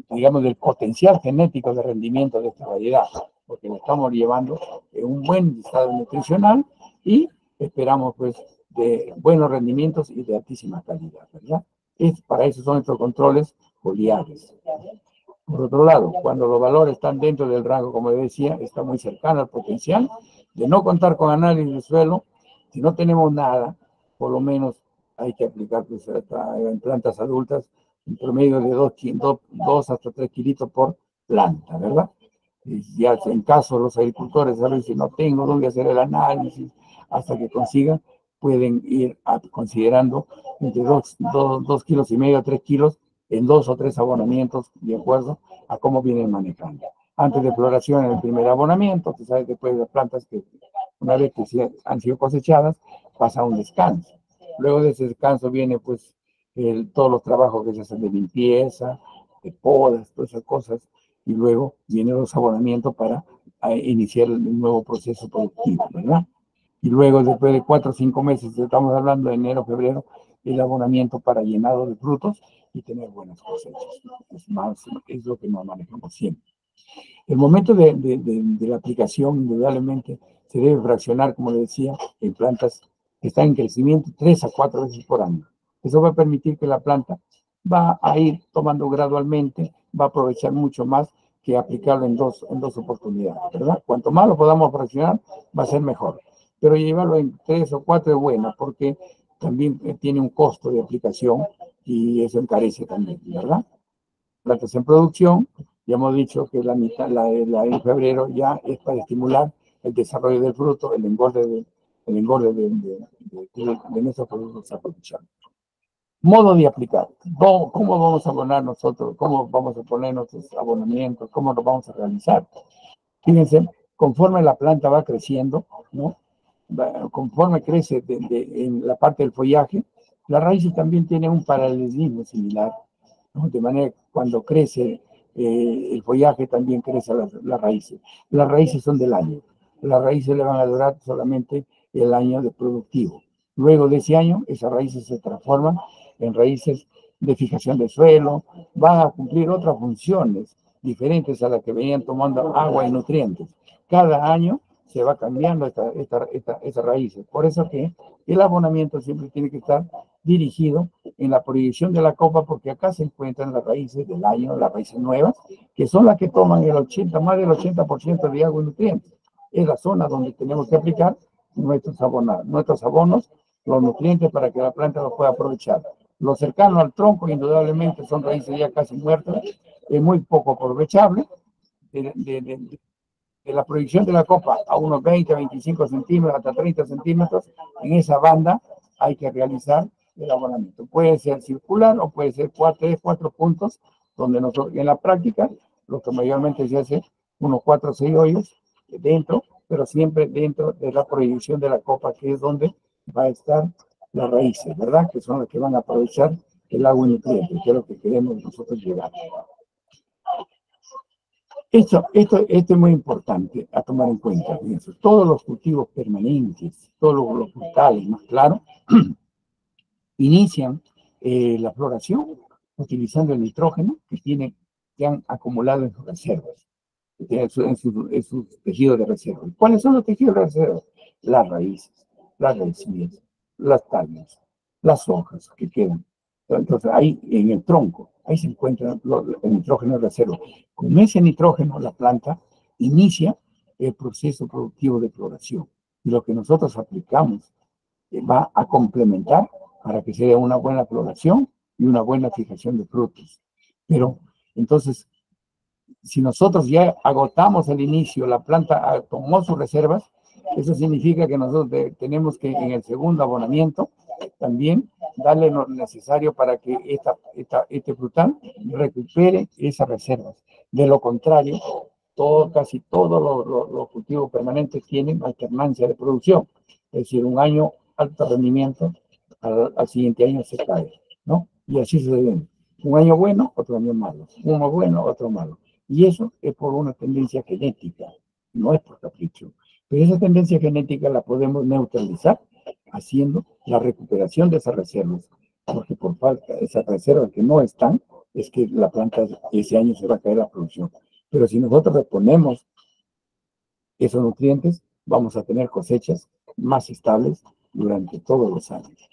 digamos, del potencial genético de rendimiento de esta variedad, porque lo estamos llevando en un buen estado nutricional y esperamos, pues, de buenos rendimientos y de altísima calidad, ¿verdad? Para eso son estos controles foliares. Por otro lado, cuando los valores están dentro del rango, como decía, está muy cercano al potencial de no contar con análisis de suelo. Si no tenemos nada, por lo menos hay que aplicar, pues, en plantas adultas en promedio de 2 hasta 3 kilitos por planta, ¿verdad? Y ya en caso los agricultores, a ver si no tengo dónde hacer el análisis, hasta que consigan, pueden ir considerando entre 2 kilos y medio a 3 kilos en 2 o 3 abonamientos, de acuerdo a cómo vienen manejando. Antes de floración en el primer abonamiento, tú sabes, después de las plantas que una vez que han sido cosechadas, pasa un descanso. Luego de ese descanso viene, pues, todos los trabajos que se hacen de limpieza, de podas, todas esas cosas, y luego vienen los abonamientos para iniciar el nuevo proceso productivo, ¿verdad? Y luego, después de 4 o 5 meses, estamos hablando de enero, febrero, el abonamiento para llenado de frutos y tener buenas cosechas. Es lo que nos manejamos siempre. El momento de la aplicación, indudablemente, se debe fraccionar, como le decía, en plantas que están en crecimiento 3 a 4 veces por año. Eso va a permitir que la planta va a ir tomando gradualmente, va a aprovechar mucho más que aplicarlo en dos oportunidades, ¿verdad? Cuanto más lo podamos fraccionar, va a ser mejor. Pero llevarlo en 3 o 4 es bueno, porque también tiene un costo de aplicación y eso encarece también, ¿verdad? Plantas en producción, ya hemos dicho que la en febrero ya es para estimular el desarrollo del fruto, el engorde de nuestros productos aprovechados. Modo de aplicar. ¿Cómo vamos a abonar nosotros? ¿Cómo vamos a poner nuestros abonamientos? ¿Cómo lo vamos a realizar? Fíjense, conforme la planta va creciendo, ¿no? Conforme crece en la parte del follaje, las raíces también tienen un paralelismo similar, ¿no? De manera que cuando crece el follaje, también crecen las raíces. Las raíces son del año. Las raíces le van a durar solamente el año de productivo. Luego de ese año, esas raíces se transforman en raíces de fijación de suelo, van a cumplir otras funciones diferentes a las que venían tomando agua y nutrientes. Cada año se va cambiando estas raíces. Por eso que el abonamiento siempre tiene que estar dirigido en la proyección de la copa, porque acá se encuentran las raíces del año, las raíces nuevas, que son las que toman más del 80% de agua y nutrientes. Es la zona donde tenemos que aplicar nuestros abonos, los nutrientes, para que la planta los pueda aprovechar. Lo cercano al tronco, indudablemente, son raíces ya casi muertas, es muy poco aprovechable. De la proyección de la copa a unos 20, 25 centímetros, hasta 30 centímetros, en esa banda hay que realizar el abonamiento. Puede ser circular o puede ser 4 puntos, donde nosotros, en la práctica, lo que mayormente se hace, unos 4 o 6 hoyos dentro, pero siempre dentro de la proyección de la copa, que es donde va a estar las raíces, ¿verdad? Que son las que van a aprovechar el agua y nutrientes, que es lo que queremos nosotros llegar. Esto es muy importante a tomar en cuenta. Fíjense, todos los cultivos permanentes, todos los frutales, más claro, inician la floración utilizando el nitrógeno que han acumulado en sus reservas, en sus tejidos de reserva. ¿Cuáles son los tejidos de reserva? Las raíces, las raicillas, las tallas, las hojas que quedan. Entonces, ahí en el tronco, ahí se encuentra el nitrógeno de reserva. Con ese nitrógeno, la planta inicia el proceso productivo de floración. Y lo que nosotros aplicamos va a complementar para que se dé una buena floración y una buena fijación de frutos. Pero, entonces, si nosotros ya agotamos el inicio, la planta tomó sus reservas, eso significa que nosotros tenemos que en el segundo abonamiento también darle lo necesario para que este frutal recupere esas reservas. De lo contrario, casi todos los cultivos permanentes tienen alternancia de producción. Es decir, un año alto rendimiento, al siguiente año se cae, ¿no? Y así se ve. Un año bueno, otro año malo. Uno bueno, otro malo. Y eso es por una tendencia genética, no es por capricho. Pero esa tendencia genética la podemos neutralizar haciendo la recuperación de esas reservas, porque por falta de esas reservas que no están, es que la planta ese año se va a caer la producción. Pero si nosotros reponemos esos nutrientes, vamos a tener cosechas más estables durante todos los años.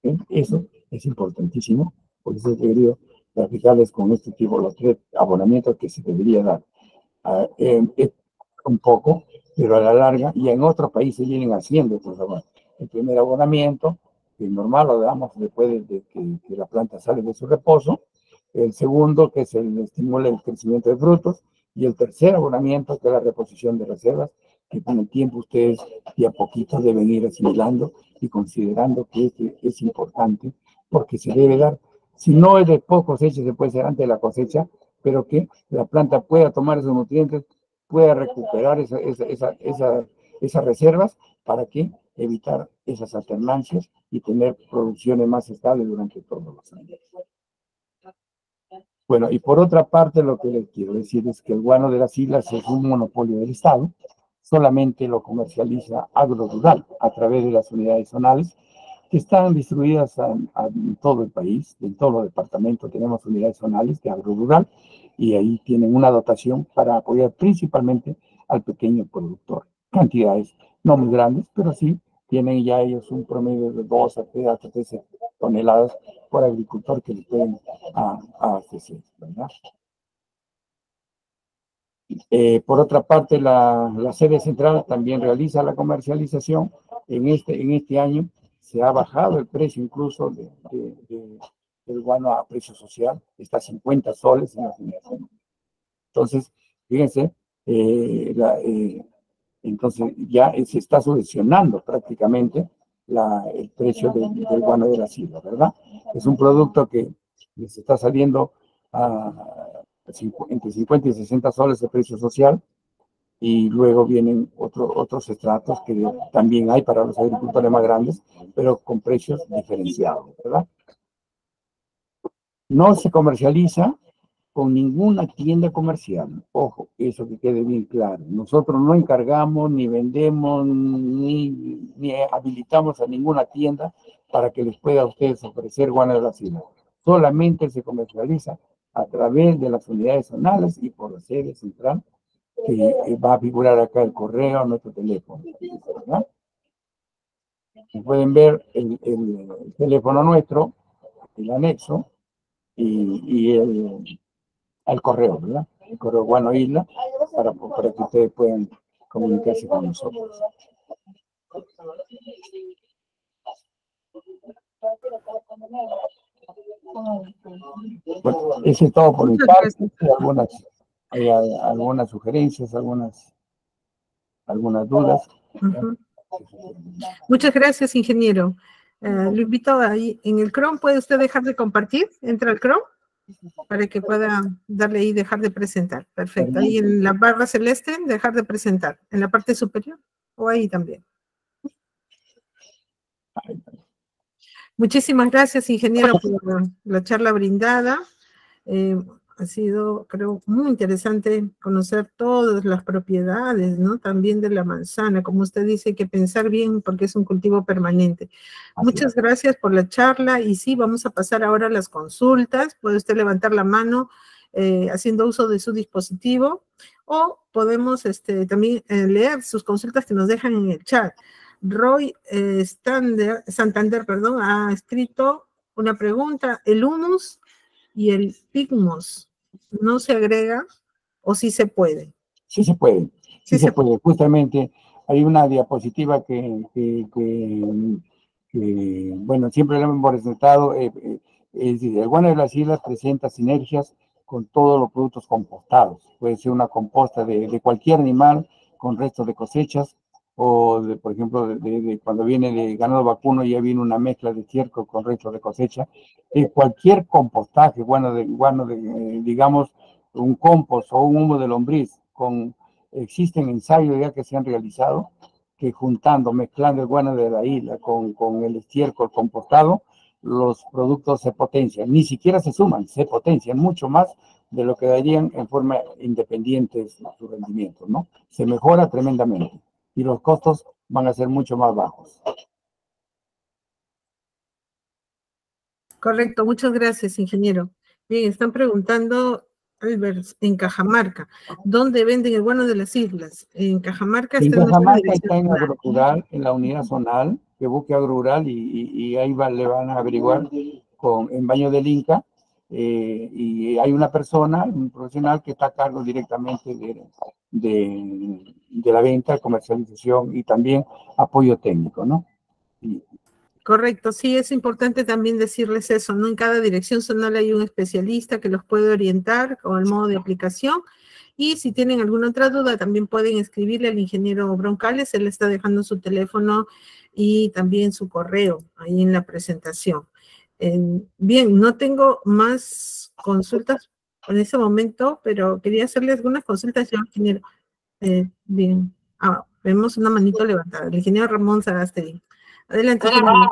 ¿Sí? Eso es importantísimo, por eso he querido graficarles con este tipo, los 3 abonamientos que se debería dar. Un poco, pero a la larga, y en otros países vienen haciendo estos abonos. El primer abonamiento, que normal lo damos después de que la planta sale de su reposo. El segundo, que se estimula el crecimiento de frutos. Y el tercer abonamiento, que es la reposición de reservas, que con el tiempo ustedes de a poquito deben ir asimilando y considerando que es importante, porque se debe dar, si no es después cosecha, se puede ser antes de la cosecha, pero que la planta pueda tomar esos nutrientes, pueda recuperar esas reservas para que evitar esas alternancias y tener producciones más estables durante todos los años. Bueno, y por otra parte, lo que les quiero decir es que el guano de las islas es un monopolio del Estado, solamente lo comercializa Agrorural a través de las unidades zonales, que están distribuidas en todo el país, en todos los departamentos tenemos unidades zonales de Agrorural, y ahí tienen una dotación para apoyar principalmente al pequeño productor. Cantidades no muy grandes, pero sí tienen ya ellos un promedio de 2 a 3 hasta 13 toneladas por agricultor que le pueden abastecer, ¿verdad? Por otra parte, la sede central también realiza la comercialización. En este año se ha bajado el precio incluso del guano a precio social, está a 50 soles en la generación. Entonces, fíjense, entonces ya se está subvencionando prácticamente el precio del guano de la silva, ¿verdad? Es un producto que les está saliendo entre 50 y 60 soles de precio social, y luego vienen otros estratos que también hay para los agricultores más grandes, pero con precios diferenciados, ¿verdad? No se comercializa con ninguna tienda comercial. Ojo, eso que quede bien claro. Nosotros no encargamos, ni vendemos, ni habilitamos a ninguna tienda para que les pueda a ustedes ofrecer guano de la islas. Solamente se comercializa a través de las unidades zonales y por la sede central, que va a figurar acá el correo, nuestro teléfono, ¿verdad? Pueden ver el teléfono nuestro, el anexo, y el correo, ¿verdad? El correo Guano Isla, para que ustedes puedan comunicarse con nosotros. Bueno, eso es todo por mi parte. Hay algunas sugerencias, algunas dudas. Muchas gracias, ingeniero. Lo invito ahí en el Chrome. ¿Puede usted dejar de compartir? Entra al Chrome para que pueda darle ahí dejar de presentar. Perfecto. Ahí en la barra celeste, dejar de presentar. En la parte superior o ahí también. Muchísimas gracias, ingeniero, por la charla brindada. Ha sido, creo, muy interesante conocer todas las propiedades, ¿no? También de la manzana. Como usted dice, hay que pensar bien porque es un cultivo permanente. Muchas gracias por la charla. Y sí, vamos a pasar ahora a las consultas. Puede usted levantar la mano haciendo uso de su dispositivo, o podemos también leer sus consultas que nos dejan en el chat. Roy Santander, ha escrito una pregunta. ¿El humus y el pigmos no se agrega o sí se puede? Sí se puede, sí se puede. Justamente hay una diapositiva que bueno, siempre la hemos presentado. El guano de las islas presenta sinergias con todos los productos compostados. Puede ser una composta de cualquier animal con restos de cosechas, o por ejemplo, cuando viene de ganado vacuno, ya viene una mezcla de estiércol con restos de cosecha. Cualquier compostaje, digamos, un compost o un humo de lombriz, existen ensayos ya que se han realizado, que mezclando el guano de la isla con el estiércol compostado, los productos se potencian, ni siquiera se suman, se potencian mucho más de lo que darían en forma independiente su rendimiento, ¿no? Se mejora tremendamente. y los costos van a ser mucho más bajos. Correcto, muchas gracias, ingeniero. Bien, están preguntando, Albert, en Cajamarca, ¿dónde venden el bono de las islas? En Cajamarca En está en nuestra Cajamarca dirección está en zonal. Agrorural, en la unidad zonal, que busque Agrorural y ahí le van a averiguar en Baño del Inca. Y hay una persona, un profesional que está a cargo directamente de la venta, comercialización y también apoyo técnico, ¿no? Correcto, sí, es importante también decirles eso, ¿no? En cada dirección zonal hay un especialista que los puede orientar con el modo de aplicación, y si tienen alguna otra duda también pueden escribirle al ingeniero Broncales, él está dejando su teléfono y también su correo ahí en la presentación. Bien, no tengo más consultas en ese momento, pero quería hacerle algunas consultas yo, ingeniero. Bien, vemos una manito levantada, el ingeniero Ramón Sarastegui. Adelante, ingeniero.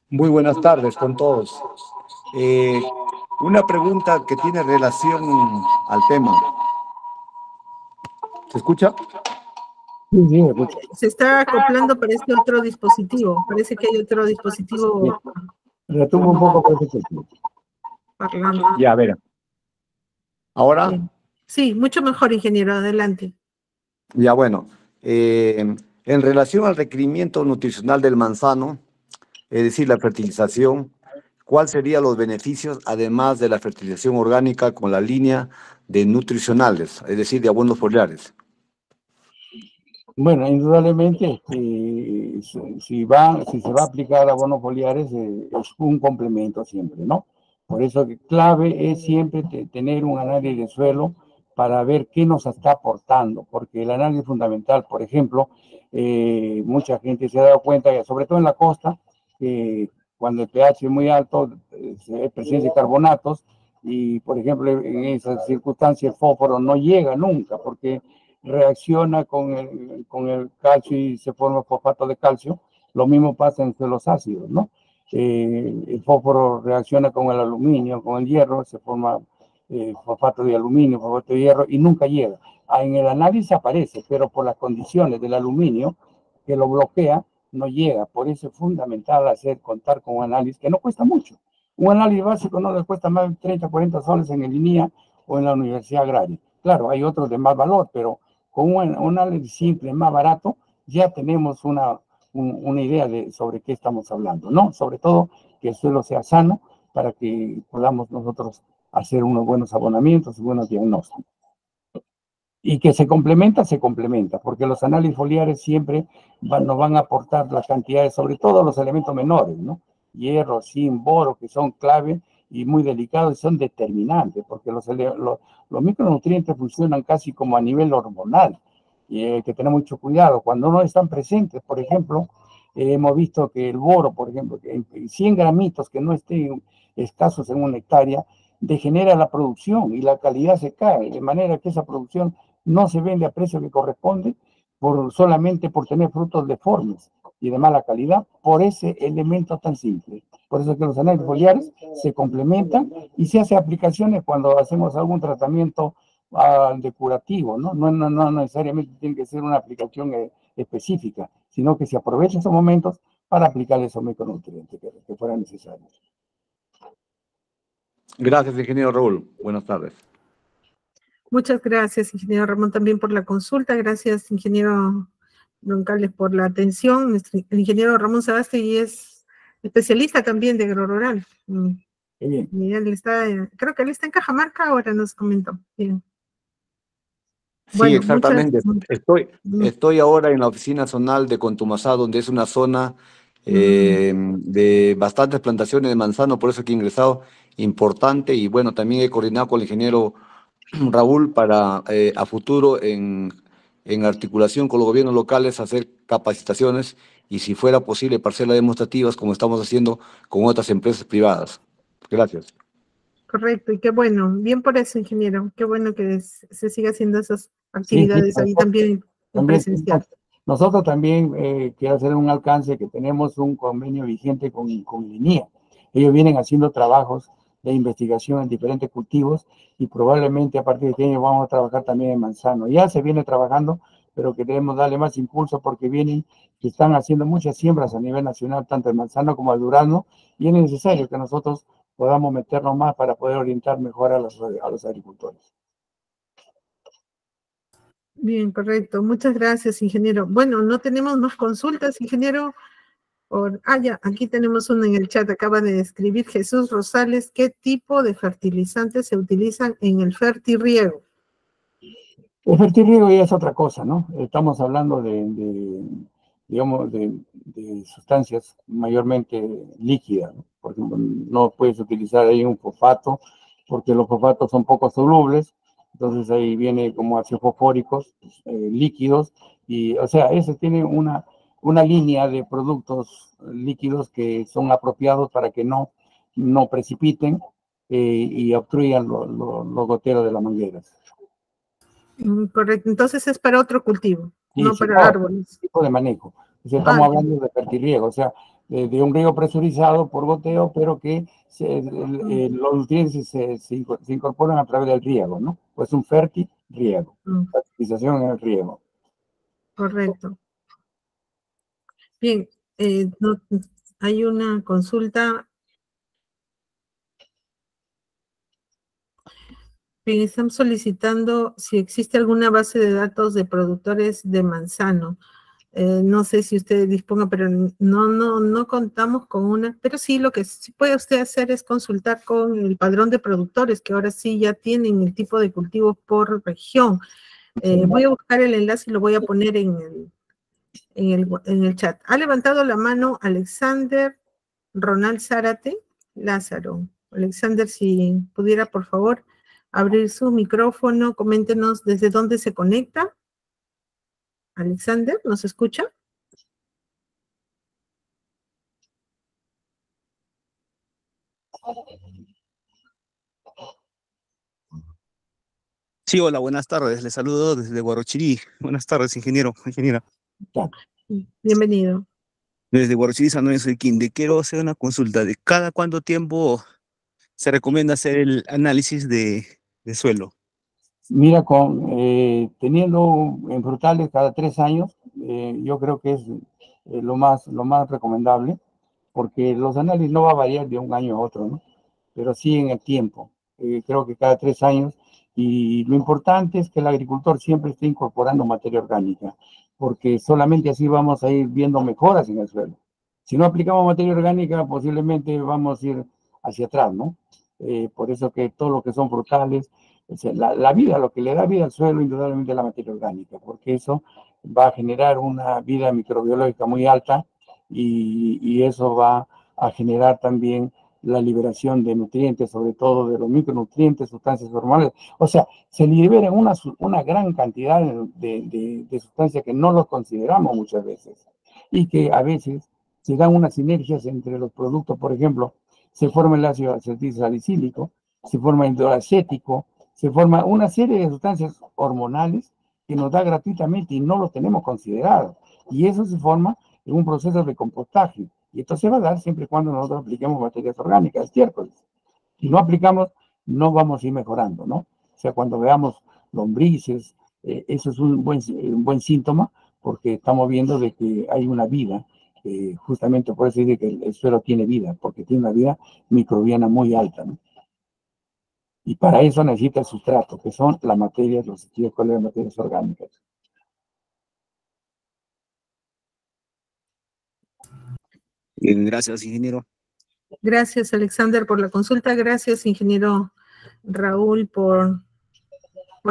Muy buenas tardes con todos. Una pregunta que tiene relación al tema. ¿Se escucha? Sí, sí, me escucho. Se está acoplando para este otro dispositivo. Parece que hay otro dispositivo Retumbo un poco por ese parlante. Ya, a ver. ¿Ahora? Bien. Sí, mucho mejor, ingeniero. Adelante. Ya, bueno. En relación al requerimiento nutricional del manzano, es decir, la fertilización, ¿cuáles serían los beneficios, además de la fertilización orgánica, con la línea de nutricionales, es decir, de abonos foliares? Bueno, indudablemente, si se va a aplicar abonos foliares, es un complemento siempre, ¿no? Por eso que clave es siempre tener un análisis de suelo para ver qué nos está aportando, porque el análisis fundamental, por ejemplo, mucha gente se ha dado cuenta, que, sobre todo en la costa, que cuando el pH es muy alto, se presencia de carbonatos, y por ejemplo, en esas circunstancias el fósforo no llega nunca, porque reacciona con el calcio y se forma fosfato de calcio. Lo mismo pasa en suelos ácidos, ¿no? El fósforo reacciona con el aluminio, con el hierro, se forma fosfato de aluminio, fosfato de hierro, y nunca llega. En el análisis aparece, pero por las condiciones del aluminio que lo bloquea, no llega. Por eso es fundamental contar con un análisis que no cuesta mucho. Un análisis básico no le cuesta más de 30, 40 soles en el INIA o en la Universidad Agraria. Claro, hay otros de más valor, pero con un análisis simple, más barato, ya tenemos una idea sobre qué estamos hablando, ¿no? Sobre todo que el suelo sea sano para que podamos nosotros hacer unos buenos abonamientos y buenos diagnósticos. Y que se complementa, porque los análisis foliares siempre nos van a aportar las cantidades, sobre todo los elementos menores, ¿no? Hierro, zinc, boro, que son clave y muy delicados y son determinantes, porque los micronutrientes funcionan casi como a nivel hormonal, y hay que tener mucho cuidado. Cuando no están presentes, por ejemplo, hemos visto que el boro, por ejemplo, que 100 gramitos que no estén escasos en una hectárea, degenera la producción y la calidad se cae, de manera que esa producción no se vende a precio que corresponde solamente por tener frutos deformes y de mala calidad, por ese elemento tan simple. Por eso es que los análisis foliares se complementan y se hace aplicaciones cuando hacemos algún tratamiento de curativo, ¿no? No necesariamente tiene que ser una aplicación específica, sino que se aprovechen esos momentos para aplicar esos micronutrientes que fueran necesarios. Gracias, ingeniero Raúl. Buenas tardes. Muchas gracias, ingeniero Ramón, también por la consulta. Gracias, ingeniero Broncales, por la atención. El ingeniero Ramón Sarastegui es especialista también de agrorural. Bien. Mira, creo que él está en Cajamarca ahora, nos comentó. Bien. Sí, Bueno, exactamente. Estoy ahora en la oficina zonal de Contumasá, donde es una zona de bastantes plantaciones de manzano, por eso que he ingresado importante, y bueno, también he coordinado con el ingeniero Raúl para a futuro en articulación con los gobiernos locales hacer capacitaciones y si fuera posible parcelas demostrativas como estamos haciendo con otras empresas privadas. Gracias. Correcto, y qué bueno, bien por eso, ingeniero, qué bueno que se siga haciendo esas actividades Sí, ahí también en presencial. Nosotros también quiero hacer un alcance que tenemos un convenio vigente con INIA. Ellos vienen haciendo trabajos de investigación en diferentes cultivos y probablemente a partir de este año vamos a trabajar también en manzano. Ya se viene trabajando, pero queremos darle más impulso porque que están haciendo muchas siembras a nivel nacional, tanto de manzano como de durazno, y es necesario que nosotros podamos meternos más para poder orientar mejor a los agricultores. Bien, correcto. Muchas gracias, ingeniero. Bueno, no tenemos más consultas, ingeniero. Ya, aquí tenemos una en el chat, acaba de escribir Jesús Rosales, ¿qué tipo de fertilizantes se utilizan en el fertirriego? El fertirriego ya es otra cosa, ¿no? Estamos hablando digamos, de sustancias mayormente líquidas, ¿no? Por ejemplo, no puedes utilizar ahí un fosfato, porque los fosfatos son poco solubles, entonces ahí viene como ácidos fosfóricos líquidos, y o sea, ese tiene una línea de productos líquidos que son apropiados para que no precipiten y obstruyan los goteros de las mangueras. Correcto, entonces es para otro cultivo, Sí, no sí, para árboles. tipo de manejo. O sea, estamos hablando de fertirriego, o sea, de un riego presurizado por goteo, pero que los nutrientes se incorporan a través del riego, ¿no? Pues un fertirriego, fertilización en el riego. Correcto. Bien, hay una consulta. Bien, están solicitando si existe alguna base de datos de productores de manzano. No sé si usted disponga, pero no contamos con una. Pero sí, lo que sí puede usted hacer es consultar con el padrón de productores, que ahora sí ya tienen el tipo de cultivos por región. Voy a buscar el enlace y lo voy a poner en el chat. Ha levantado la mano Alexander Ronald Zárate Lázaro. Alexander, si pudiera, por favor, abrir su micrófono, coméntenos desde dónde se conecta. Alexander, ¿nos escucha? Sí, hola, buenas tardes. Les saludo desde Guarochirí. Buenas tardes, ingeniera. Bienvenido. Desde Guarochirí, San Lorenzo de Quinde. Quiero hacer una consulta de cada cuánto tiempo se recomienda hacer el análisis de suelo. Mira, teniendo en frutales cada 3 años, yo creo que es lo más recomendable, porque los análisis no va a variar de un año a otro, ¿no? Pero sí en el tiempo. Creo que cada 3 años. Y lo importante es que el agricultor siempre esté incorporando materia orgánica, porque solamente así vamos a ir viendo mejoras en el suelo. Si no aplicamos materia orgánica, posiblemente vamos a ir hacia atrás, ¿no? Por eso que todo lo que son frutales, o sea, la vida, lo que le da vida al suelo, indudablemente es la materia orgánica, porque eso va a generar una vida microbiológica muy alta y eso va a generar también la liberación de nutrientes, sobre todo de los micronutrientes, sustancias hormonales. O sea, se liberan una gran cantidad de sustancias que no los consideramos muchas veces y que a veces se dan unas sinergias entre los productos. Por ejemplo, se forma el ácido acetilsalicílico, se forma el hidroacético, se forma una serie de sustancias hormonales que nos da gratuitamente y no los tenemos considerados. Y eso se forma en un proceso de compostaje. Y esto se va a dar siempre y cuando nosotros apliquemos materias orgánicas, estiércoles. Si no aplicamos, no vamos a ir mejorando, ¿no? O sea, cuando veamos lombrices, eso es un buen síntoma, porque estamos viendo de que hay una vida, justamente por eso dice que el suelo tiene vida, porque tiene una vida microbiana muy alta, ¿no? Y para eso necesita el sustrato, que son las materias, los estiércoles de materias orgánicas. Bien, gracias, ingeniero. Gracias, Alexander, por la consulta. Gracias, ingeniero Raúl, por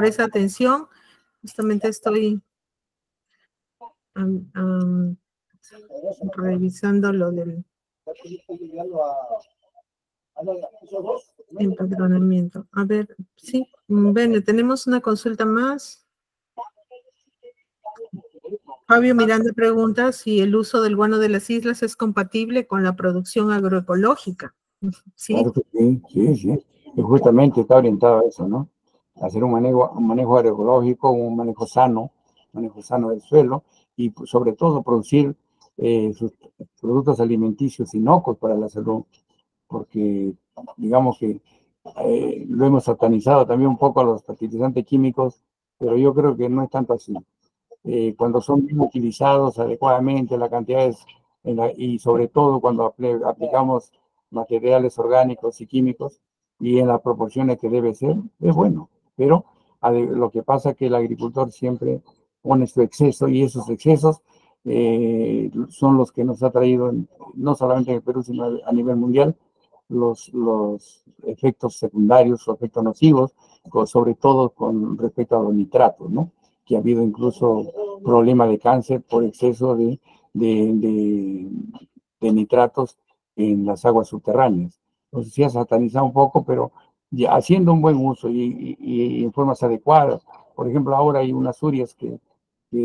esa atención. Justamente estoy revisando lo del empadronamiento. A ver, sí, bueno, tenemos una consulta más. Fabio Miranda pregunta si el uso del guano de las islas es compatible con la producción agroecológica. Sí. Claro que sí. Y justamente está orientado a eso, ¿no? Hacer un manejo agroecológico, un manejo sano del suelo y sobre todo producir sus productos alimenticios inocuos para la salud, porque digamos que lo hemos satanizado también un poco a los fertilizantes químicos, pero yo creo que no es tanto así. cuando son bien utilizados adecuadamente, la cantidad es, y sobre todo cuando aplicamos materiales orgánicos y químicos y en las proporciones que debe ser, es bueno. Pero lo que pasa es que el agricultor siempre pone su exceso y esos excesos son los que nos ha traído, no solamente en el Perú, sino a nivel mundial, los efectos secundarios o efectos nocivos, sobre todo con respecto a los nitratos, ¿no? Que ha habido incluso problemas de cáncer por exceso de nitratos en las aguas subterráneas. Entonces sí ha satanizado un poco, pero ya haciendo un buen uso y en formas adecuadas. Por ejemplo, ahora hay unas urias que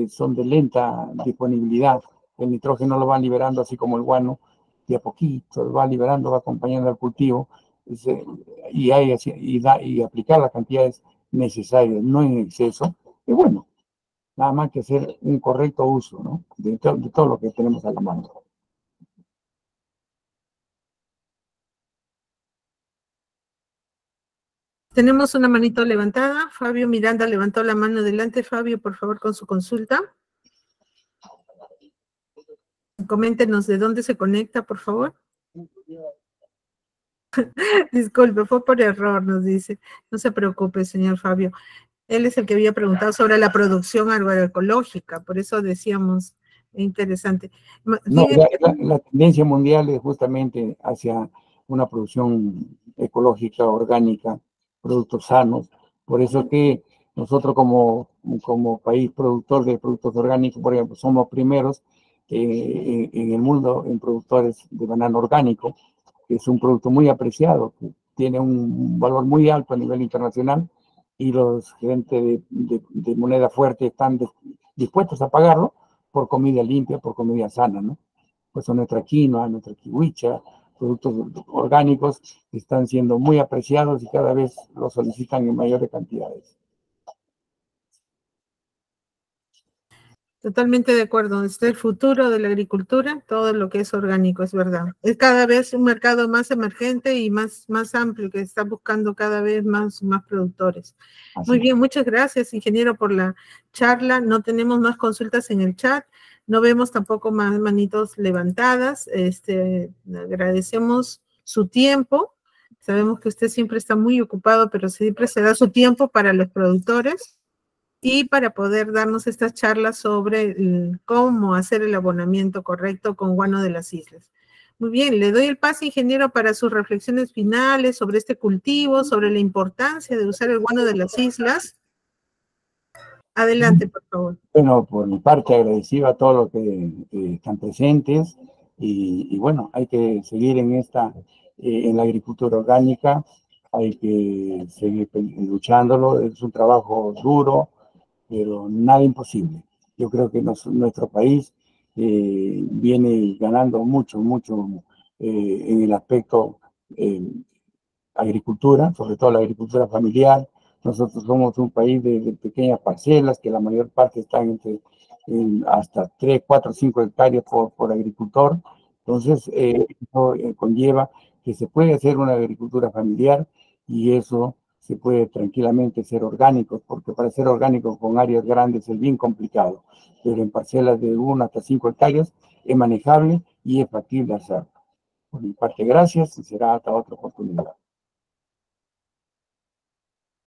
son de lenta disponibilidad. El nitrógeno lo van liberando así como el guano, de a poquito, lo va liberando, va acompañando al cultivo, y aplicar las cantidades necesarias, no en exceso. Y bueno, nada más que hacer un correcto uso, ¿no? de todo lo que tenemos a la mano. Tenemos una manito levantada. Fabio Miranda levantó la mano. Adelante, Fabio, por favor, con su consulta. Coméntenos de dónde se conecta, por favor. Disculpe, fue por error, nos dice. No se preocupe, señor Fabio. Él es el que había preguntado sobre la producción agroecológica, por eso decíamos, interesante. No, la tendencia mundial es justamente hacia una producción ecológica, orgánica, productos sanos. Por eso que nosotros como país productor de productos orgánicos, por ejemplo, somos primeros en el mundo en productores de banano orgánico, que es un producto muy apreciado, que tiene un valor muy alto a nivel internacional, y los gerentes de moneda fuerte están dispuestos a pagarlo por comida limpia, por comida sana, ¿no? Pues nuestra quinoa, nuestra kiwicha, productos orgánicos están siendo muy apreciados y cada vez los solicitan en mayores cantidades. Totalmente de acuerdo. Es el futuro de la agricultura, todo lo que es orgánico, es verdad. Es cada vez un mercado más emergente y más amplio, que está buscando cada vez más productores. Muy bien, muchas gracias, ingeniero, por la charla. No tenemos más consultas en el chat, no vemos tampoco más manitos levantadas. Agradecemos su tiempo. Sabemos que usted siempre está muy ocupado, pero siempre se da su tiempo para los productores y para poder darnos estas charlas sobre cómo hacer el abonamiento correcto con guano de las islas. Muy bien, le doy el pase, ingeniero, para sus reflexiones finales sobre este cultivo, sobre la importancia de usar el guano de las islas. Adelante, por favor. Bueno, por mi parte, agradecido a todos los que están presentes, y bueno, hay que seguir en la agricultura orgánica, hay que seguir luchándolo. Es un trabajo duro, pero nada imposible. Yo creo que nuestro país viene ganando mucho en el aspecto agricultura, sobre todo la agricultura familiar. Nosotros somos un país de pequeñas parcelas, que la mayor parte están hasta 3, 4, 5 hectáreas por agricultor. Entonces, eso conlleva que se puede hacer una agricultura familiar, y eso se puede tranquilamente ser orgánico, porque para ser orgánico con áreas grandes es bien complicado, pero en parcelas de 1 hasta 5 hectáreas es manejable y es factible hacerlo. Por mi parte, gracias, y será hasta otra oportunidad.